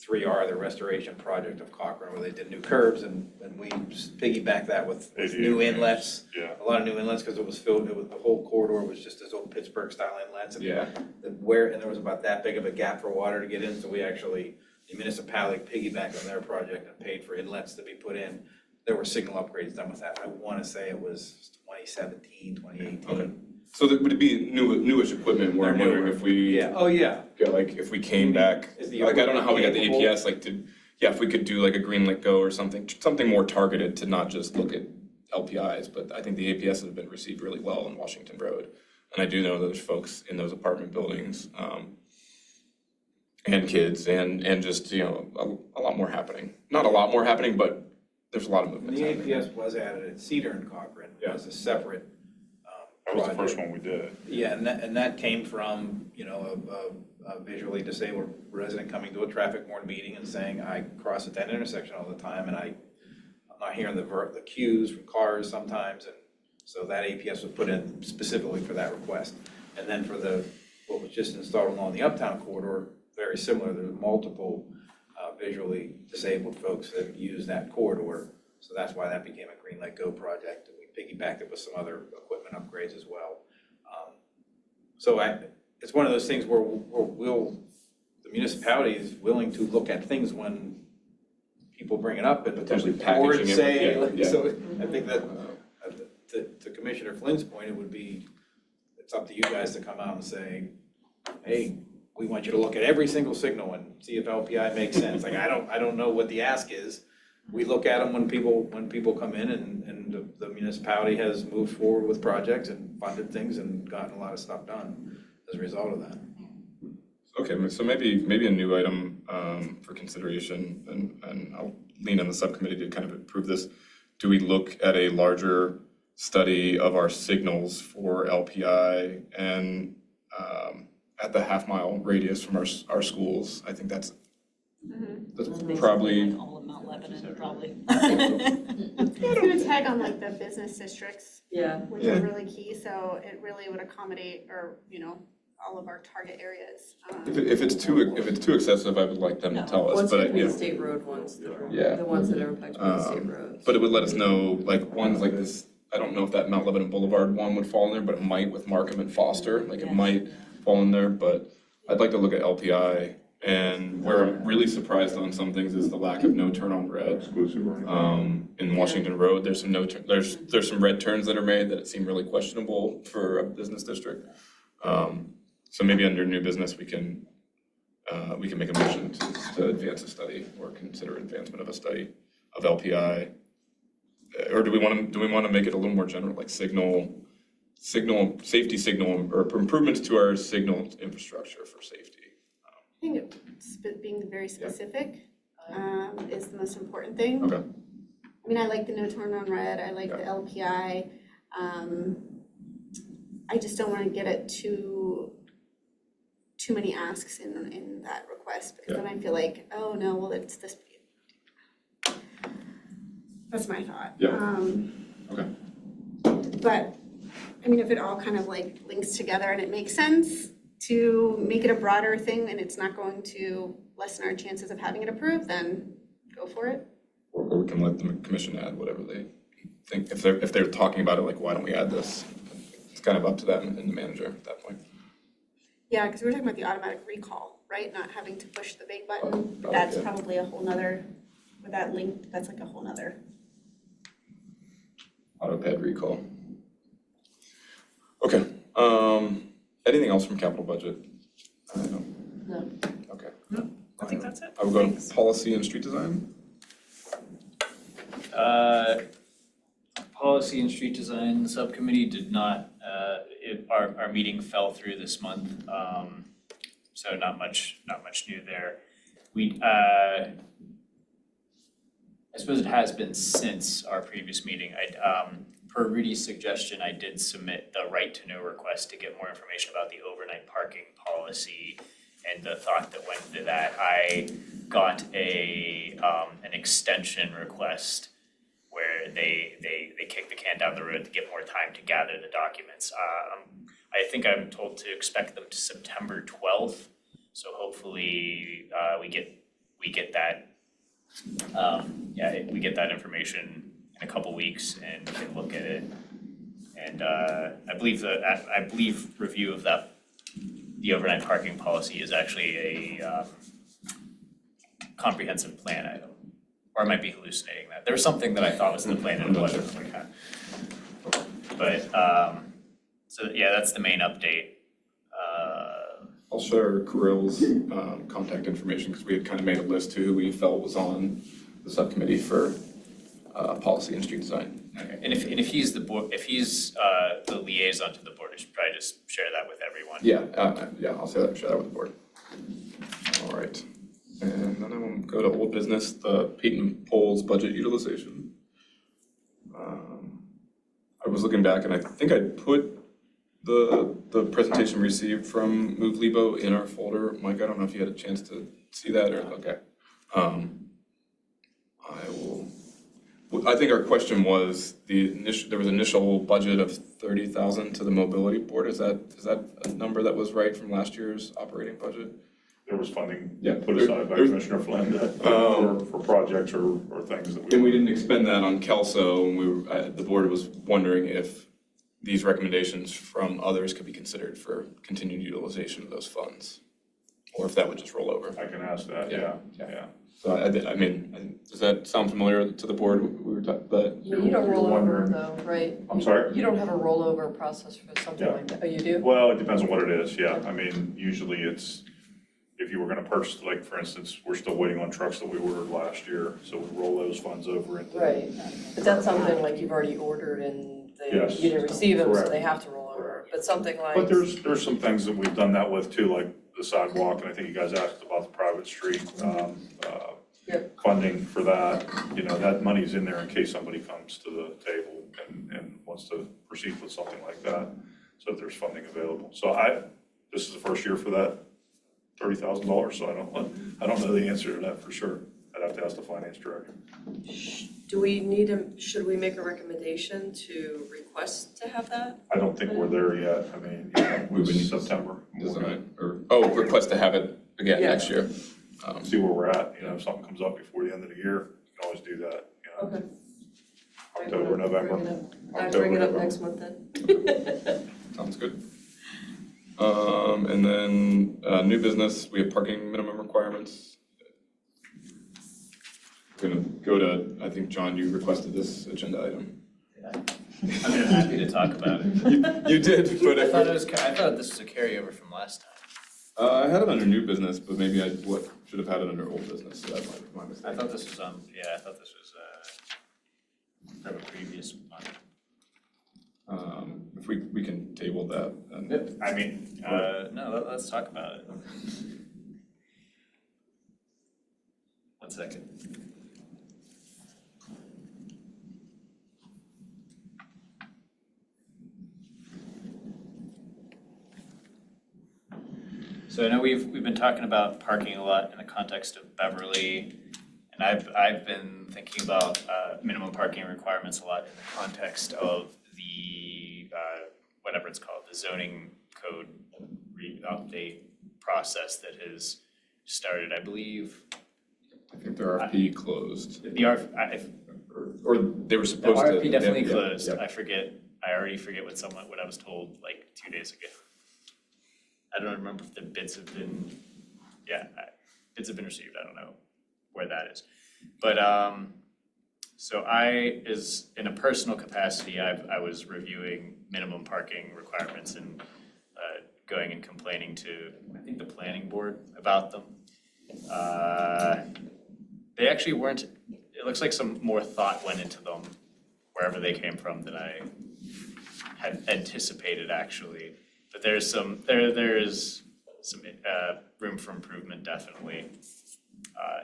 3R, the restoration project of Cochrane, where they did new curbs, and we piggybacked that with new inlets. Yeah. A lot of new inlets, because it was filled, the whole corridor was just this old Pittsburgh style inlets. And Yeah. and there was about that big of a gap for water to get in, so we actually, the municipality piggybacked on their project and paid for inlets to be put in. There were signal upgrades done with that. I want to say it was 2017, 2018. Okay. So would it be newish equipment? Where I'm They're wondering newer. if we, Yeah, oh, yeah. like, if we came back, Is the like, I don't know how we got the equipment APS, like, if we could do like a Greenlit Go or something more targeted to not just look at LPIs, but I think the APS have been received really well on Washington Road. And I do know there's folks in those apartment buildings, and kids, and just, a lot more happening. Not a lot more happening, but there's a lot of movement The happening. APS was added at Cedar and Cochrane as a separate That was the project. first one we did. Yeah, and that came from, a visually disabled resident coming to a traffic board meeting and saying, I cross at that intersection all the time, and I'm not hearing the cues from cars sometimes, and so that APS was put in specifically for that request. And then for what was just installed along the Uptown corridor, very similar, there's multiple visually disabled folks that use that corridor, so that's why that became a Green Light Go project, and we piggybacked it with some other equipment upgrades as well. So it's one of those things where the municipality is willing to look at things when people bring it up and Potentially the board packaging it, say, yeah. so I think that, to Commissioner Flynn's point, it's up to you guys to come out and say, hey, we want you to look at every single signal and see if LPI makes sense. Like, I don't know what the ask is. We look at them when people come in, and the municipality has moved forward with projects and funded things and gotten a lot of stuff done as a result of that. Okay, so maybe a new item for consideration, and I'll lean on the subcommittee to kind of approve this. Do we look at a larger study of our signals for LPI and at the half-mile radius from our schools? I think that's probably. Like all of Mount Lebanon, probably. It's gonna tag on like the business districts, Yeah. which are really key, so it really would accommodate or, all of our target areas. If it's too excessive, I would like them to tell us, What's but gonna be yeah. the state road ones, Yeah. the ones that are impacted by the state roads? But it would let us know, like, ones like this, I don't know if that Mount Lebanon Boulevard one would fall in there, but it might with Markham and Foster, like it might fall in there, but I'd like to look at LPI. And where I'm really surprised on some things is the lack of no turn on red. In Washington Road, there's some there's some red turns that are made that seem really questionable for a business district. So maybe under new business, we can make a motion to advance a study or consider advancement of a study of LPI. Or do we want to make it a little more general, like safety signal, or improvements to our signal infrastructure for safety? I think being very specific is the most important thing. Okay. I mean, I like the no turn on red, I like the LPI. I just don't want to get it too many asks in that request, because then I feel like, oh no, well, it's this. That's my thought. Yeah. Okay. But, I mean, if it all kind of like links together and it makes sense to make it a broader thing and it's not going to lessen our chances of having it approved, then go for it. Or we can let the commission add whatever they think. If they're talking about it, like, why don't we add this? It's kind of up to them and the manager at that point. Yeah, because we're talking about the automatic recall, right? Not having to push the big button. That's probably a whole nother, with that link, that's like a whole nother. AutoPad recall. Okay, anything else from capital budget? No. Okay. I think that's it. I will go Thanks. to policy and street design. Policy and street design subcommittee did not, our meeting fell through this month, so not much new there. I suppose it has been since our previous meeting. Per Rudy's suggestion, I did submit the right to know request to get more information about the overnight parking policy. And the thought that went into that, I got an extension request where they kicked the can down the road to get more time to gather the documents. I think I'm told to expect them to September 12th. So hopefully we get that we get that information in a couple weeks and can look at it. And I believe review of the overnight parking policy is actually a comprehensive plan item. Or I might be hallucinating that. There was something that I thought was in the plan and it wasn't like that. But so yeah, that's the main update. I'll share Kirill's contact information because we had kind of made a list to who we felt was on the subcommittee for policy and street design. Okay, and if he's the board, if he's the liaison to the board, I should probably just share that with everyone. Yeah, I'll share that with the board. All right, and then I will go to old business, the Peyton Polls budget utilization. I was looking back and I think I put the presentation we received from Move Lebo in our folder. Mike, I don't know if you had a chance to see that or, okay. I think our question was there was initial budget of 30,000 to the mobility board. Is that a number that was right from last year's operating budget? There was funding Yeah, put aside by Commissioner Flynn for projects or things that we. And we didn't expend that on Kelso, and the board was wondering if these recommendations from others could be considered for continued utilization of those funds, or if that would just roll over. I can ask that, yeah. So I mean, does that sound familiar to the board? We were talking, but You don't roll over wondering. though, right? I'm sorry? You don't have a rollover process for something Yeah. like that. Oh, you do? Well, it depends on what it is, yeah. I mean, usually it's, if you were gonna purchase, like, for instance, we're still waiting on trucks that we ordered last year, so we roll those funds over into. Right. But that's something like you've already ordered and Yes. you didn't receive them, so Correct. they have to roll over. But something like. But there's some things that we've done that with too, like the sidewalk, and I think you guys asked about the private street, Yep. funding for that. You know, that money's in there in case somebody comes to the table and wants to proceed with something like that. So if there's funding available. So this is the first year for that $30,000, so I don't know the answer to that for sure. I'd have to ask the finance director. Do we should we make a recommendation to request to have that? I don't think we're there yet. I mean, you know, we we would need September. design, or, request to have it again Yeah. next year. See where we're at, you know, if something comes up before the end of the year, you can always do that, you know. Okay. October, November. Bring it up next month then. Sounds good. And then, new business, we have parking minimum requirements. We're gonna go to, I think, John, you requested this agenda item. I mean, I'm happy to talk about it. You did, but I if, thought I thought this was a carryover from last time. I had it under new business, but maybe I should have had it under old business, so that might be my mistake. I thought this was I thought this was from a previous one. If we can table that, and I mean, no, let's talk about it. 1 second. So I know we've been talking about parking a lot in the context of Beverly, and I've been thinking about minimum parking requirements a lot in the context of the whatever it's called, the zoning code update process that has started, I believe. I think the RFP closed. The Or they were the supposed to. RFP definitely yeah, closed. yeah. I already forget what I was told like 2 days ago. I don't remember if the bids have been, bids have been received, I don't know where that is. But, so in a personal capacity, I was reviewing minimum parking requirements and going and complaining to, I think, the planning board about them. They actually weren't, it looks like some more thought went into them wherever they came from than I had anticipated actually. But there's some room for improvement definitely,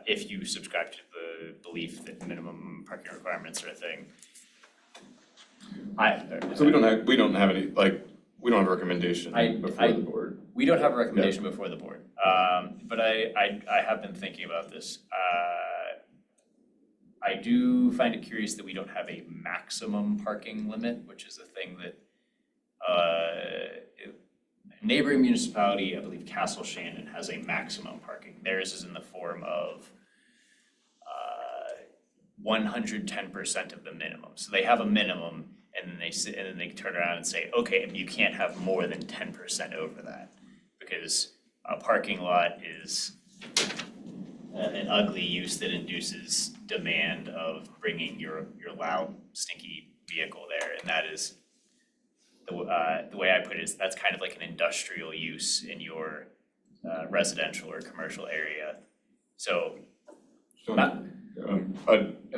if you subscribe to the belief that minimum parking requirements are a thing. So we don't have any, like, we don't have a recommendation before the board. We don't have a recommendation before the board, but I have been thinking about this. I do find it curious that we don't have a maximum parking limit, which is a thing that neighboring municipality, I believe Castle Shannon, has a maximum parking. Theirs is in the form of 110% of the minimum. So they have a minimum, and then they turn around and say, okay, you can't have more than 10% over that, because a parking lot is an ugly use that induces demand of bringing your loud, stinky vehicle there, and that is the way I put it is that's kind of like an industrial use in your residential or commercial area. So, am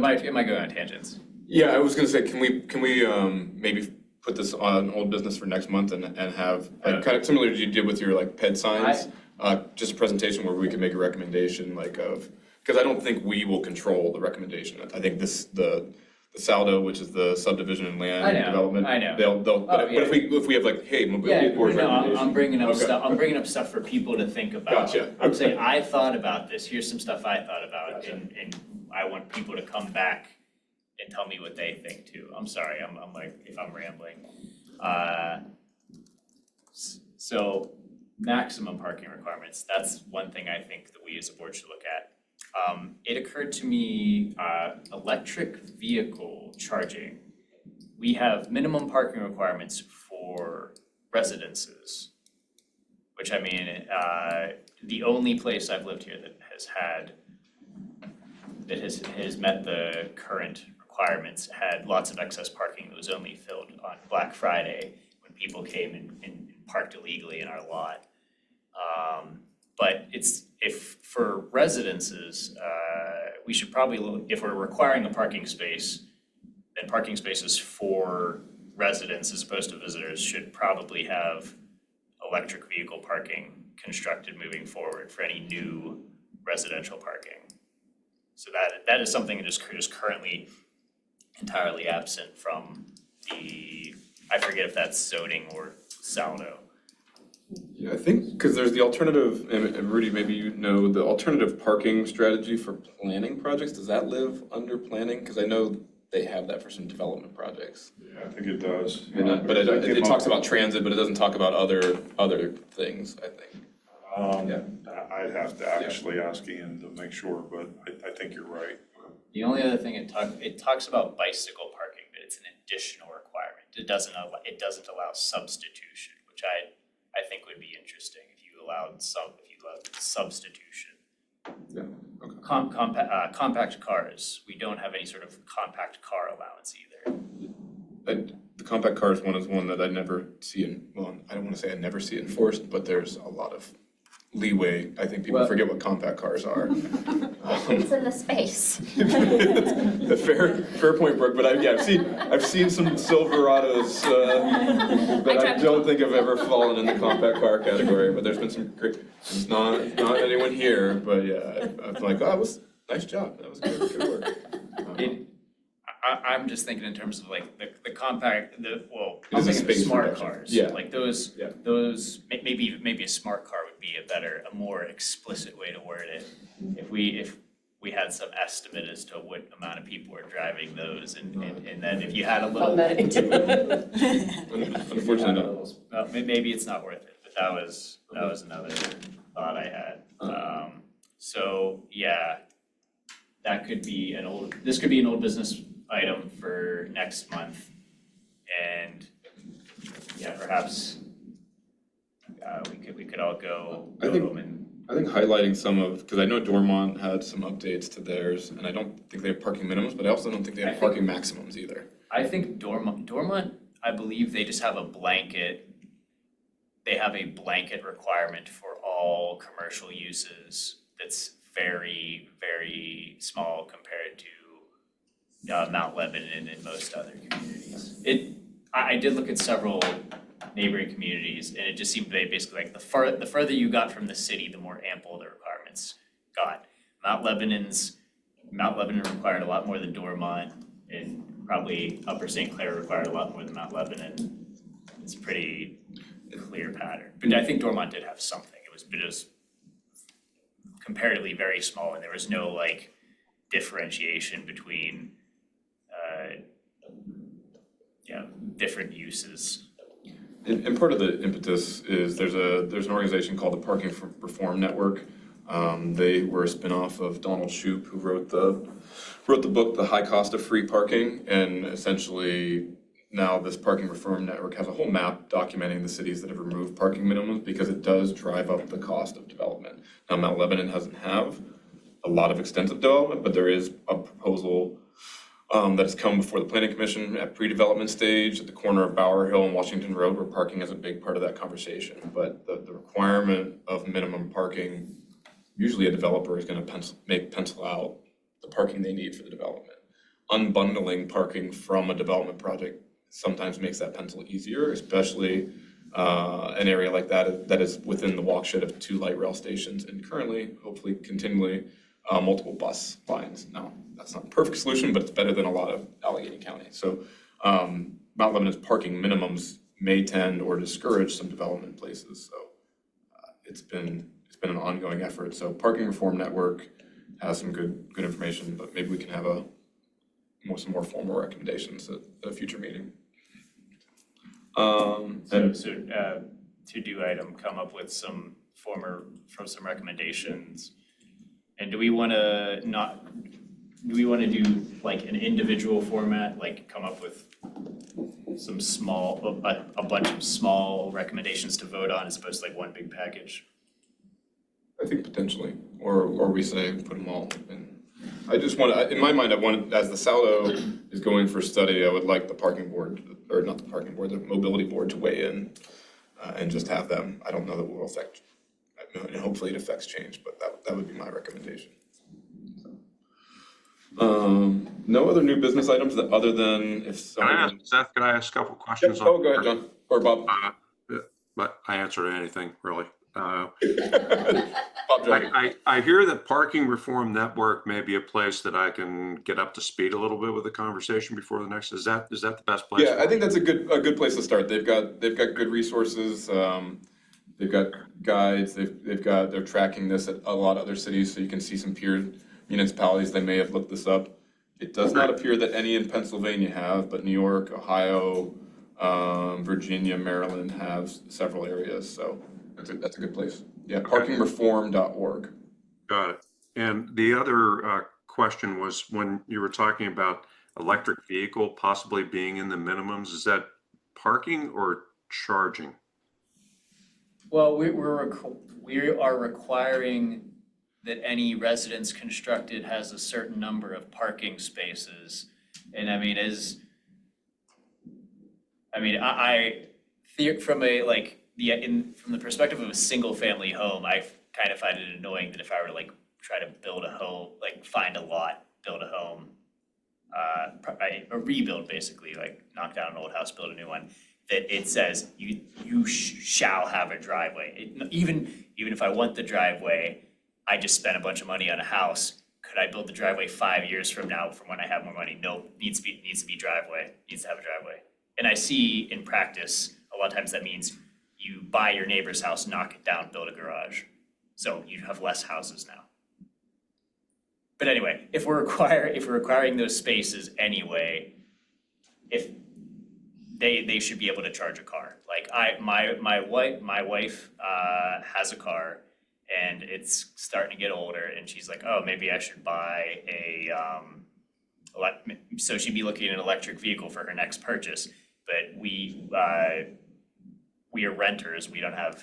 I going on tangents? Yeah, I was gonna say, can we maybe put this on old business for next month and have, like, kind of similar to you did with your like ped signs? Just a presentation where we can make a recommendation because I don't think we will control the recommendation. I think the Saldo, which is the subdivision and land development. I know. They'll, but if we have like, hey, mobility board recommendation. I'm bringing up Okay. stuff, I'm bringing up stuff for people to think about. Gotcha. I'm saying, I thought about this, here's some stuff I thought about, Gotcha. and I want people to come back and tell me what they think too. I'm sorry, I'm like, if I'm rambling. So maximum parking requirements, that's one thing I think that we as a board should look at. It occurred to me, electric vehicle charging. We have minimum parking requirements for residences, which I mean, the only place I've lived here that has met the current requirements had lots of excess parking that was only filled on Black Friday when people came and parked illegally in our lot. But if for residences, we should probably look, if we're requiring a parking space, then parking spaces for residents as opposed to visitors should probably have electric vehicle parking constructed moving forward for any new residential parking. So that is something that is currently entirely absent from I forget if that's zoning or Saldo. Yeah, I think, because there's the alternative, and Rudy, maybe you know, the alternative parking strategy for planning projects, does that live under planning? Because I know they have that for some development projects. Yeah, I think it does. But it talks about transit, but it doesn't talk about other things, I think. I'd have to actually ask Ian to make sure, but I think you're right. The only other thing it talks about bicycle parking, but it's an additional requirement. It doesn't allow substitution, which I think would be interesting if you allowed substitution. Yeah, okay. Compact cars, we don't have any sort of compact car allowance either. The compact cars one is one that I never see I don't wanna say I never see enforced, but there's a lot of leeway. I think people forget what compact cars are. It's in the space. Fair point, Brooke, but I've seen some Silverados, but I don't think I've ever fallen in the compact car category, but there's been some great, it's not anyone here, but yeah, I'm like, oh, that was, nice job, that was good work. I'm just thinking in terms of like the compact, It I'm is a thinking of space smart reduction. cars. Yeah. Like those, maybe a smart car would be a more explicit way to word it. If we had some estimate as to what amount of people are driving those and then if you had a little. Unfortunately not. Well, maybe it's not worth it, but that was another thought I had. So yeah, that could be this could be an old business item for next month. And yeah, perhaps we could all go home and. I think highlighting some of, because I know Dormont had some updates to theirs, and I don't think they have parking minimums, but I also don't think they have parking maximums either. I think Dormont, I believe they just have a blanket requirement for all commercial uses that's very, very small compared to Mount Lebanon and most other communities. I did look at several neighboring communities, and it just seemed they basically like the further you got from the city, the more ample the requirements got. Mount Lebanon required a lot more than Dormont, and probably Upper St. Clair required a lot more than Mount Lebanon. It's a pretty clear pattern. But I think Dormont did have something. It was comparatively very small, and there was no like differentiation between different uses. And part of the impetus is there's an organization called the Parking Reform Network. They were a spinoff of Donald Shoup, who wrote the book, The High Cost of Free Parking, and essentially now this Parking Reform Network has a whole map documenting the cities that have removed parking minimums because it does drive up the cost of development. Now, Mount Lebanon doesn't have a lot of extensive development, but there is a proposal that has come before the Planning Commission at pre-development stage at the corner of Bower Hill and Washington Road, where parking is a big part of that conversation. But the requirement of minimum parking, usually a developer is gonna pencil out the parking they need for the development. Unbundling parking from a development project sometimes makes that pencil easier, especially an area like that is within the watershed of 2 light rail stations and currently, hopefully continually, multiple bus lines. Now, that's not a perfect solution, but it's better than a lot of Allegheny County. So Mount Lebanon's parking minimums may tend or discourage some development places. So it's been an ongoing effort. So Parking Reform Network has some good information, but maybe we can have some more formal recommendations at a future meeting. To-do item, come up with some recommendations. And do we wanna do like an individual format, like come up with some a bunch of small recommendations to vote on as opposed to like one big package? I think potentially, or we say put them all in. I just want to, in my mind, as the Saldo is going for study, I would like the parking board, or not the parking board, the mobility board to weigh in and just have them. I don't know that will affect, and hopefully it affects change, but that would be my recommendation. No other new business items other than if someone. Seth, can I ask a couple questions? Yep. Oh, go ahead, John, or Bob. But I answered anything, really. Bob, John. I hear that Parking Reform Network may be a place that I can get up to speed a little bit with the conversation before the next. Is that the best place? Yeah, I think that's a good place to start. They've got good resources. They've got guides. They're tracking this at a lot of other cities, so you can see some peer municipalities. They may have looked this up. It does not appear that any in Pennsylvania have, but New York, Ohio, Virginia, Maryland have several areas, so that's a good place. Yeah, parkingreform.org. Got it. And the other question was when you were talking about electric vehicle possibly being in the minimums, is that parking or charging? Well, we are requiring that any residence constructed has a certain number of parking spaces. And I mean, from the perspective of a single family home, I kind of find it annoying that if I were to like try to build a home, like find a lot, build a home, a rebuild basically, like knock down an old house, build a new one, that it says you shall have a driveway. Even if I want the driveway, I just spent a bunch of money on a house. Could I build the driveway 5 years from now from when I have more money? Nope, needs to be driveway, needs to have a driveway. And I see in practice, a lot of times that means you buy your neighbor's house, knock it down, build a garage. So you have less houses now. But anyway, if we're requiring those spaces anyway, if they should be able to charge a car. Like my wife has a car and it's starting to get older and she's like, oh, maybe I should buy so she'd be looking at an electric vehicle for her next purchase. But we are renters,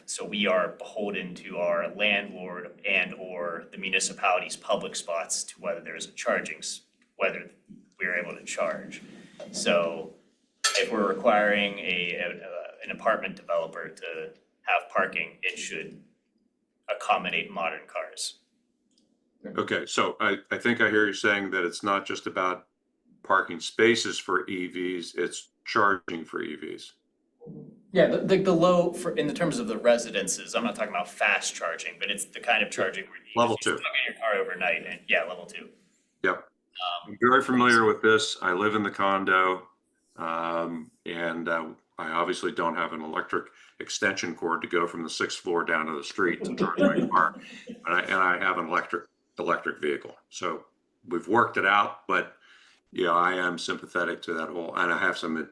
so we are beholden to our landlord and or the municipality's public spots to whether there's whether we're able to charge. So if we're requiring an apartment developer to have parking, it should accommodate modern cars. Okay, so I think I hear you saying that it's not just about parking spaces for EVs, it's charging for EVs. Yeah, the low in the terms of the residences, I'm not talking about fast charging, but it's the kind of charging where you Level just 2. plug in your car overnight and level 2. Yep. I'm very familiar with this. I live in the condo, and I obviously don't have an electric extension cord to go from the 6th floor down to the street to charge my car. And I have an electric vehicle. So we've worked it out, but yeah, I am sympathetic to that whole, and I have some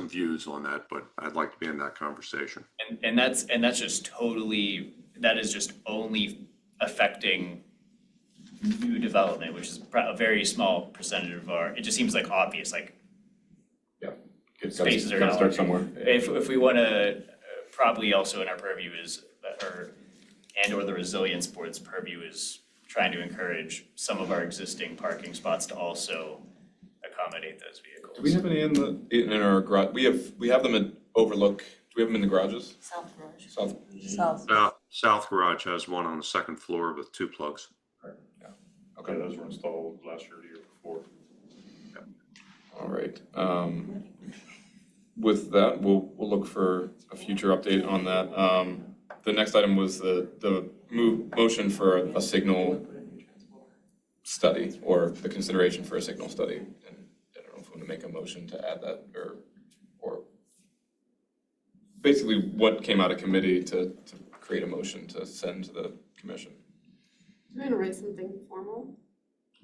views on that, but I'd like to be in that conversation. And that's just that is just only affecting new development, which is a very small percentage of it just seems like obvious, like spaces are Gotta gonna start somewhere. If we wanna, probably also in our purview is, or the resilience board's purview is trying to encourage some of our existing parking spots to also accommodate those vehicles. Do we have any in our garage? We have them at Overlook. Do we have them in the garages? South Garage. South. South Garage has one on the 2nd floor with 2 plugs. Okay, those were installed last year or the year before. All right. With that, we'll look for a future update on that. The next item was the motion for a signal study or the consideration for a signal study. And I don't know if we want to make a motion to add that or basically what came out of committee to create a motion to send to the commission. Do you want to write something formal?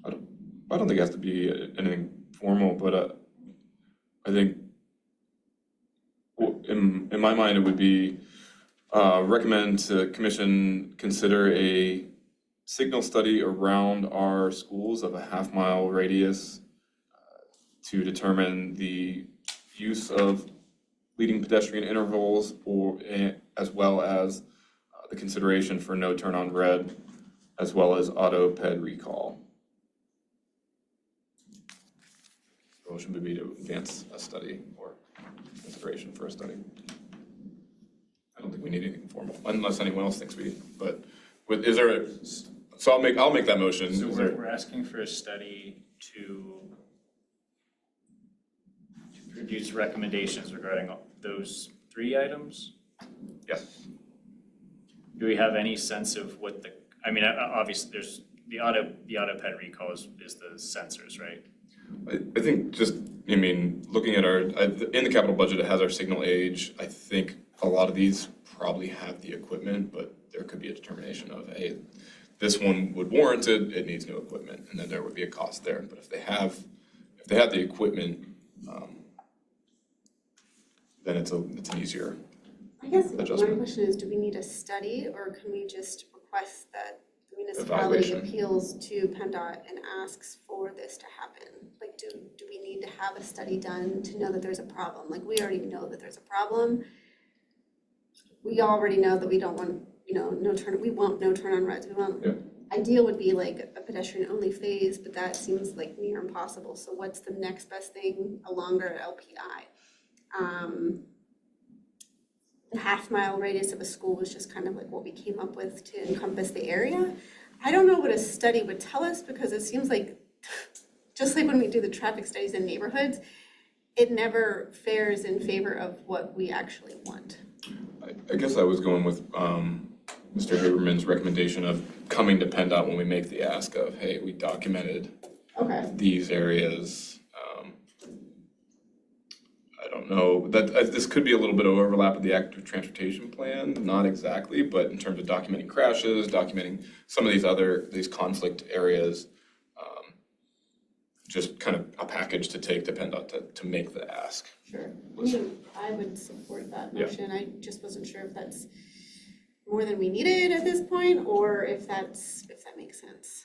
I don't think it has to be anything formal, but I think in my mind, it would be recommend to commission consider a signal study around our schools of a half-mile radius to determine the use of leading pedestrian intervals as well as the consideration for no turn on red as well as auto ped recall. The motion would be to advance a study or consideration for a study. I don't think we need anything formal unless anyone else thinks but is there so I'll make that motion. So we're asking for a study to produce recommendations regarding those 3 items? Yes. Do we have any sense of what obviously there's the auto ped recall is the sensors, right? I think looking at in the capital budget, it has our signal age. I think a lot of these probably have the equipment, but there could be a determination of, hey, this one would warrant it, it needs new equipment, and then there would be a cost there. But if they have if they have the equipment, then it's an easier. I guess my Adjustment. question is, do we need a study or can we just request that the municipality Evaluation. appeals to PennDOT and asks for this to happen? Like, do we need to have a study done to know that there's a problem? Like, we already know that there's a problem. We already know that we don't want, we want no turn on reds. We want, Yeah. ideal would be like a pedestrian only phase, but that seems like near impossible. So what's the next best thing, a longer LPI? The half-mile radius of a school was just kind of like what we came up with to encompass the area. I don't know what a study would tell us because it seems like, just like when we do the traffic studies in neighborhoods, it never fares in favor of what we actually want. I guess I was going with Mr. Haberman's recommendation of coming to PennDOT when we make the ask of, hey, we documented Okay. these areas. I don't know, that this could be a little bit of overlap with the active transportation plan, not exactly, but in terms of documenting crashes, documenting some of these conflict areas, just kind of a package to take to PennDOT to make the ask. Sure. I mean, I would support that Yeah. motion. I just wasn't sure if that's more than we needed at this point or if that makes sense.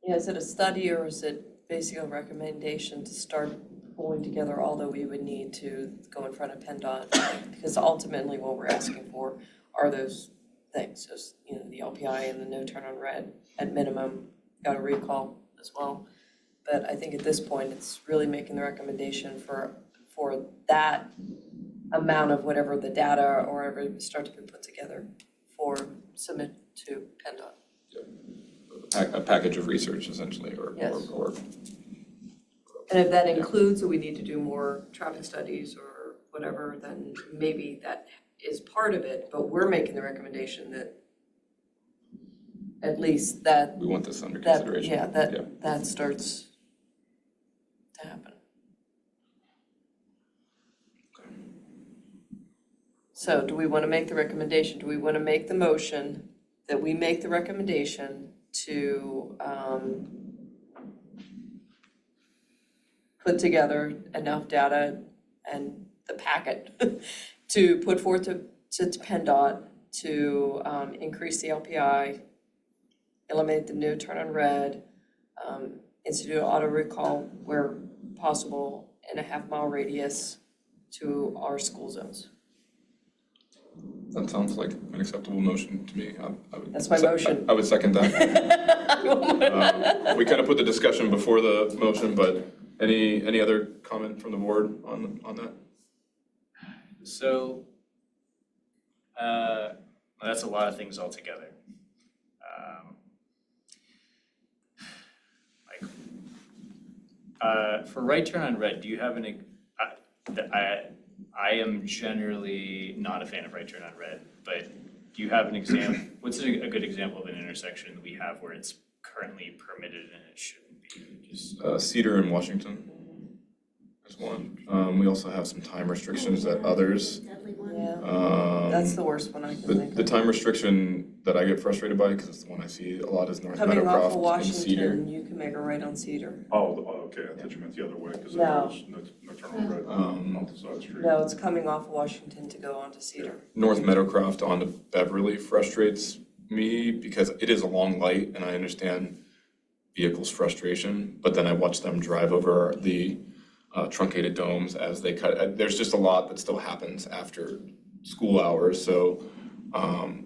Yeah, is it a study or is it basically a recommendation to start pulling together all that we would need to go in front of PennDOT? Because ultimately what we're asking for are those things, those, the LPI and the no turn on red at minimum, got a recall as well. But I think at this point, it's really making the recommendation for that amount of whatever the data or whatever start to be put together for submit to PennDOT. A package of research essentially, or Yes. or And if that includes that we need to do more traffic studies or whatever, then maybe that is part of it, but we're making the recommendation that at least that, we want this under consideration. that starts to happen. So do we want to make the recommendation? Do we want to make the motion that we make the recommendation to put together enough data and the packet to put forth to PennDOT to increase the LPI, eliminate the no turn on red, institute auto recall where possible in a half-mile radius to our school zones? That sounds like an acceptable motion to me. I would That's my motion. I would second that. We kind of put the discussion before the motion, but any other comment from the board on that? So, well, that's a lot of things altogether. For right turn on red, do you have any, I am generally not a fan of right turn on red, but do you have an example, what's a good example of an intersection that we have where it's currently permitted and it shouldn't be? Just Cedar and Washington is one. We also have some time restrictions at others. Deadly one. Yeah, that's the worst one I can think The of. time restriction that I get frustrated by, because it's the one I see a lot, is North Coming off of Meadowcroft and Cedar. Washington, you can make a right on Cedar. Oh, okay, I thought you meant the other way, because No. there's no turn on red on the side of the street. No, it's coming off of Washington to go onto Cedar. North Meadowcroft onto Beverly frustrates me because it is a long light and I understand vehicles' frustration, but then I watch them drive over the truncated domes as they cut. There's just a lot that still happens after school hours, so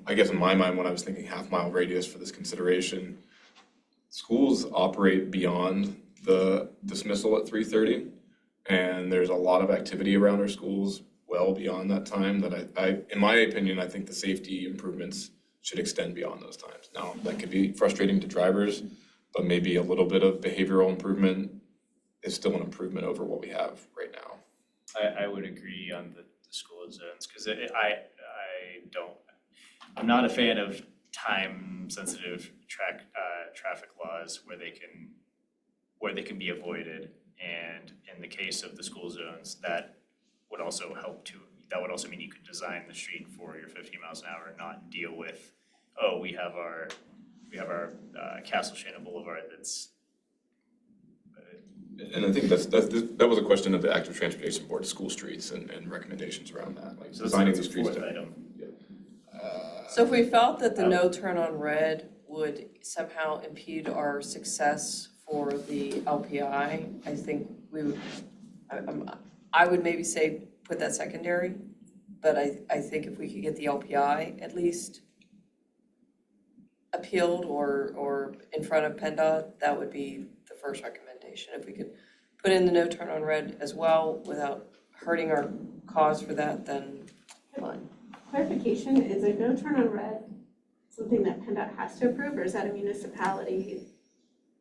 I guess in my mind, when I was thinking half-mile radius for this consideration, schools operate beyond the dismissal at 3:30, and there's a lot of activity around our schools well beyond that time that I, in my opinion, I think the safety improvements should extend beyond those times. Now, that could be frustrating to drivers, but maybe a little bit of behavioral improvement is still an improvement over what we have right now. I would agree on the school zones, because I'm not a fan of time-sensitive traffic laws where they can be avoided. And in the case of the school zones, that would also mean you could design the street for your 50 miles an hour and not deal with, we have our Castle Shannon Boulevard that's And I think that was a question of the active transportation board, school streets and recommendations around that, like So designing that's these a streets. fourth item. So if we felt that the no turn on red would somehow impede our success for the LPI, I think we would, I would maybe say put that secondary. But I think if we could get the LPI at least appealed or in front of PennDOT, that would be the first recommendation. If we could put in the no turn on red as well without hurting our cause for that, then fine. Clarification, is a no turn on red something that PennDOT has to approve, or is that a municipality?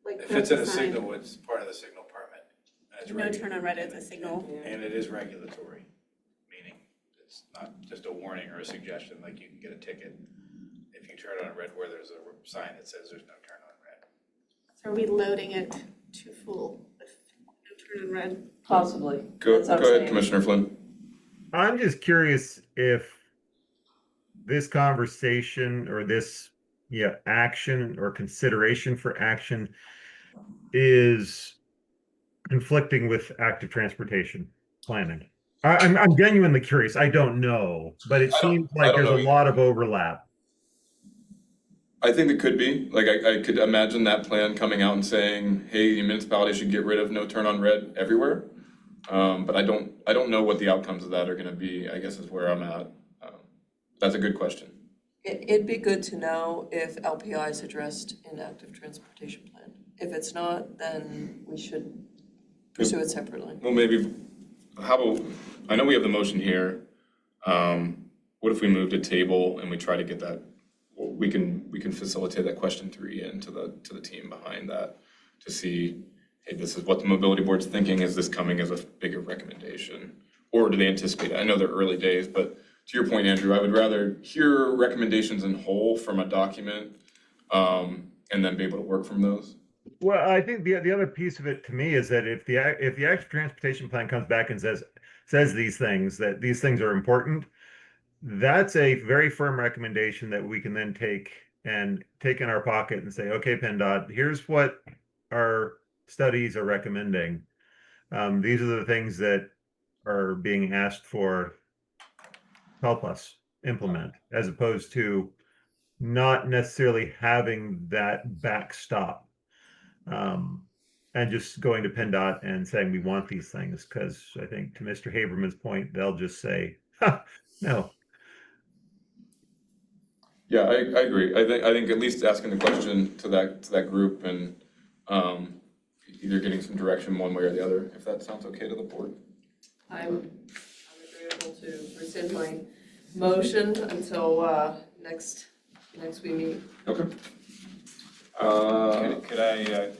Like If it's in a design? signal, it's part of the signal permit. And it's No turn on red is a signal. And it is regulatory, meaning it's not just a warning or a suggestion, like you can get a ticket if you turn on red where there's a sign that says there's no turn on red. So are we loading it to full with no turn on red? Possibly. Go That's what I'm ahead, saying. Commissioner Flynn. I'm just curious if this conversation or this, action or consideration for action is conflicting with active transportation planning. I'm genuinely curious. I don't know, but it I don't- seems I like don't there's a know lot of overlap. I think it could be, like, I could imagine that plan coming out and saying, hey, the municipality should get rid of no turn on red everywhere. But I don't know what the outcomes of that are gonna be, I guess is where I'm at. That's a good question. It'd be good to know if LPI is addressed in active transportation plan. If it's not, then we should pursue it separately. Well, maybe, how about, I know we have the motion here. What if we move to table and we try to get that, we can facilitate that question 3 into to the team behind that to see, hey, this is what the mobility board's thinking. Is this coming as a bigger recommendation? Or do they anticipate it? I know they're early days, but to your point, Andrew, I would rather hear recommendations in whole from a document, and then be able to work from those. Well, I think the other piece of it to me is that if the active transportation plan comes back and says these things, that these things are important, that's a very firm recommendation that we can then take in our pocket and say, okay, PennDOT, here's what our studies are recommending. These are the things that are being asked for. Help us implement, as opposed to not necessarily having that backstop. And just going to PennDOT and saying we want these things, because I think to Mr. Haberman's point, they'll just say, no. Yeah, I agree. I think at least asking the question to that group and either getting some direction one way or the other, if that sounds okay to the board. I'm agreeable to rescind my motion until next we meet. Okay. Could I,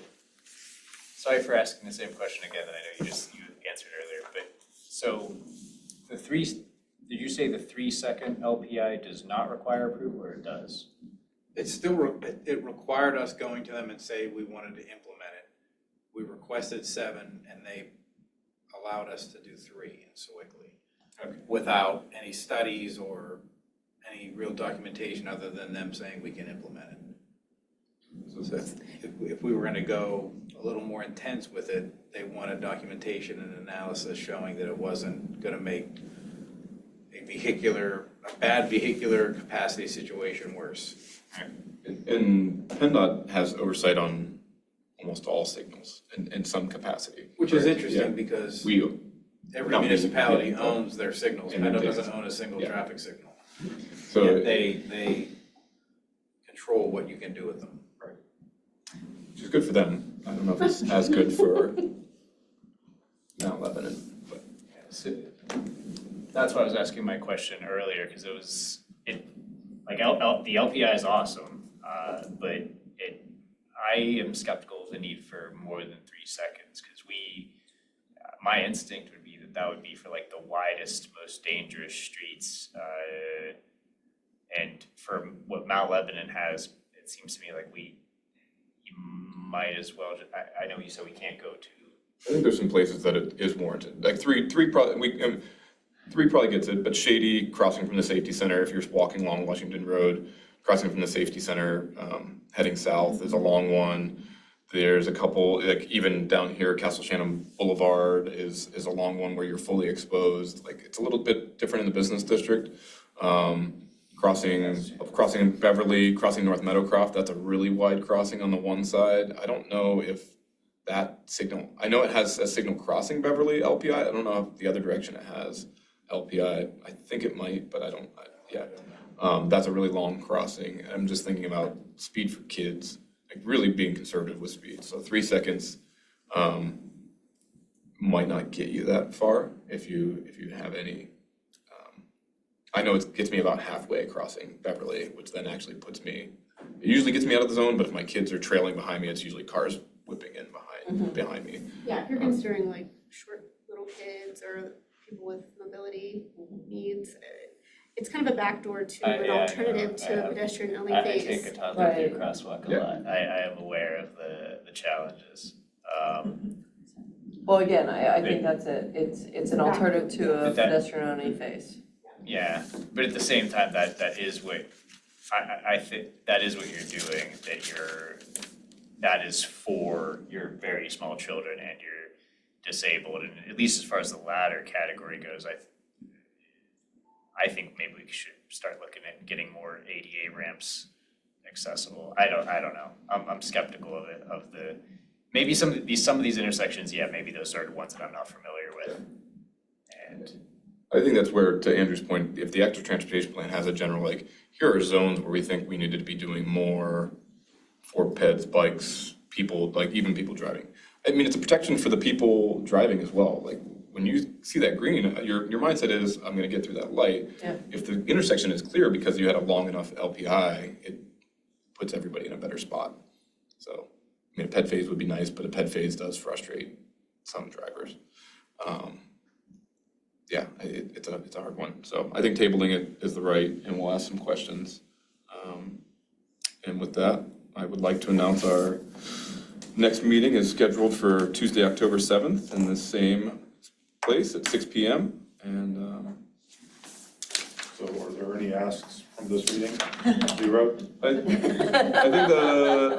sorry for asking the same question again that I know you answered earlier, but so did you say the 3-second LPI does not require approval or it does? It's still, it required us going to them and say we wanted to implement it. We requested 7 and they allowed us to do 3 in Sewickley. Okay. Without any studies or any real documentation other than them saying we can implement it. So if we were gonna go a little more intense with it, they wanted documentation and analysis showing that it wasn't gonna make a bad vehicular capacity situation worse. And PennDOT has oversight on almost all signals in some capacity. Which is correct? interesting Yeah. because We, every Not me, municipality yeah. owns their signals, And PennDOT their doesn't data. own a single Yeah. traffic signal. so, Yet they control what you can do with them. which is good for them. I don't know if it's as good for Mount Lebanon, but. So, that's why I was asking my question earlier, because the LPI is awesome, but I am skeptical of the need for more than 3 seconds, because my instinct would be that would be for like the widest, most dangerous streets, and for what Mount Lebanon has, it seems to me like you might as well, I know you said we can't go to. I think there's some places that it is warranted, like three probably gets it, but Shady, crossing from the safety center, if you're walking along Washington Road, crossing from the safety center, heading south is a long one. There's a couple, like even down here, Castle Shannon Boulevard is a long one where you're fully exposed. Like it's a little bit different in the business district. Crossing Beverly, crossing North Meadowcroft, that's a really wide crossing on the one side. I don't know if that signal, I know it has a signal crossing Beverly LPI. I don't know if the other direction it has LPI. I think it might, but that's a really long crossing. I'm just thinking about speed for kids, like really being conservative with speed. So 3 seconds might not get you that far if you have any. I know it gets me about halfway crossing Beverly, which then actually puts me, it usually gets me out of the zone, but if my kids are trailing behind me, it's usually cars whipping in behind me. Yeah, if you're considering like short little kids or people with mobility needs, it's kind of a backdoor to an alternative to a pedestrian only I phase. take a toddler Right. through crosswalk a Yeah. lot. I am aware of the challenges. Well, again, I think that's it. It's an alternative to a But that- pedestrian only phase. Yeah, but at the same time, that is what, I think, that is what you're doing, that is for your very small children and your disabled, and at least as far as the latter category goes, I think maybe we should start looking at getting more ADA ramps accessible. I don't know, I'm skeptical of it, maybe some of these intersections, yeah, maybe those are the ones that I'm not familiar with. And I think that's where, to Andrew's point, if the active transportation plan has a general, like, here are zones where we think we needed to be doing more for peds, bikes, people, like even people driving. I mean, it's a protection for the people driving as well. Like, when you see that green, your mindset is, I'm gonna get through that light. Yeah. If the intersection is clear because you had a long enough LPI, it puts everybody in a better spot. So, I mean, a ped phase would be nice, but a ped phase does frustrate some drivers. Yeah, it's a hard one. So I think tabling it is the right, and we'll ask some questions. And with that, I would like to announce our next meeting is scheduled for Tuesday, October 7th in the same place at 6 p.m. And So are there any asks from this meeting? 0? I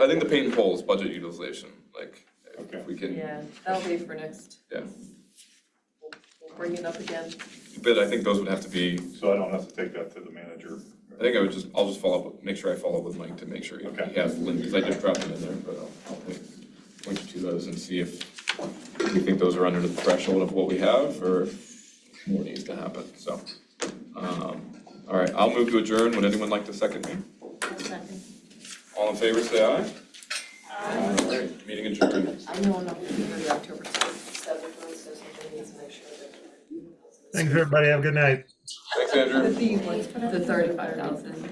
think the paint and poll is budget utilization. Like, Okay. if we can, Yeah, that'll be for next. Yeah. We'll bring it up again. but I think those would have to be. So I don't have to take that to the manager? I think I'll just follow up, make sure I follow up with Mike to make sure he has the link, because I just dropped it in there, but I'll point you to those and see if you think those are under the threshold of what we have, or if more needs to happen, so. All right, I'll move to adjourn. Would anyone like to second me? All in favor, say aye. Aye. All right, meeting adjourned. I know I'm not gonna be here the October 7th one, so somebody needs to make sure that. Thanks, everybody. Have a good night. Thanks, Andrew. The 35,000.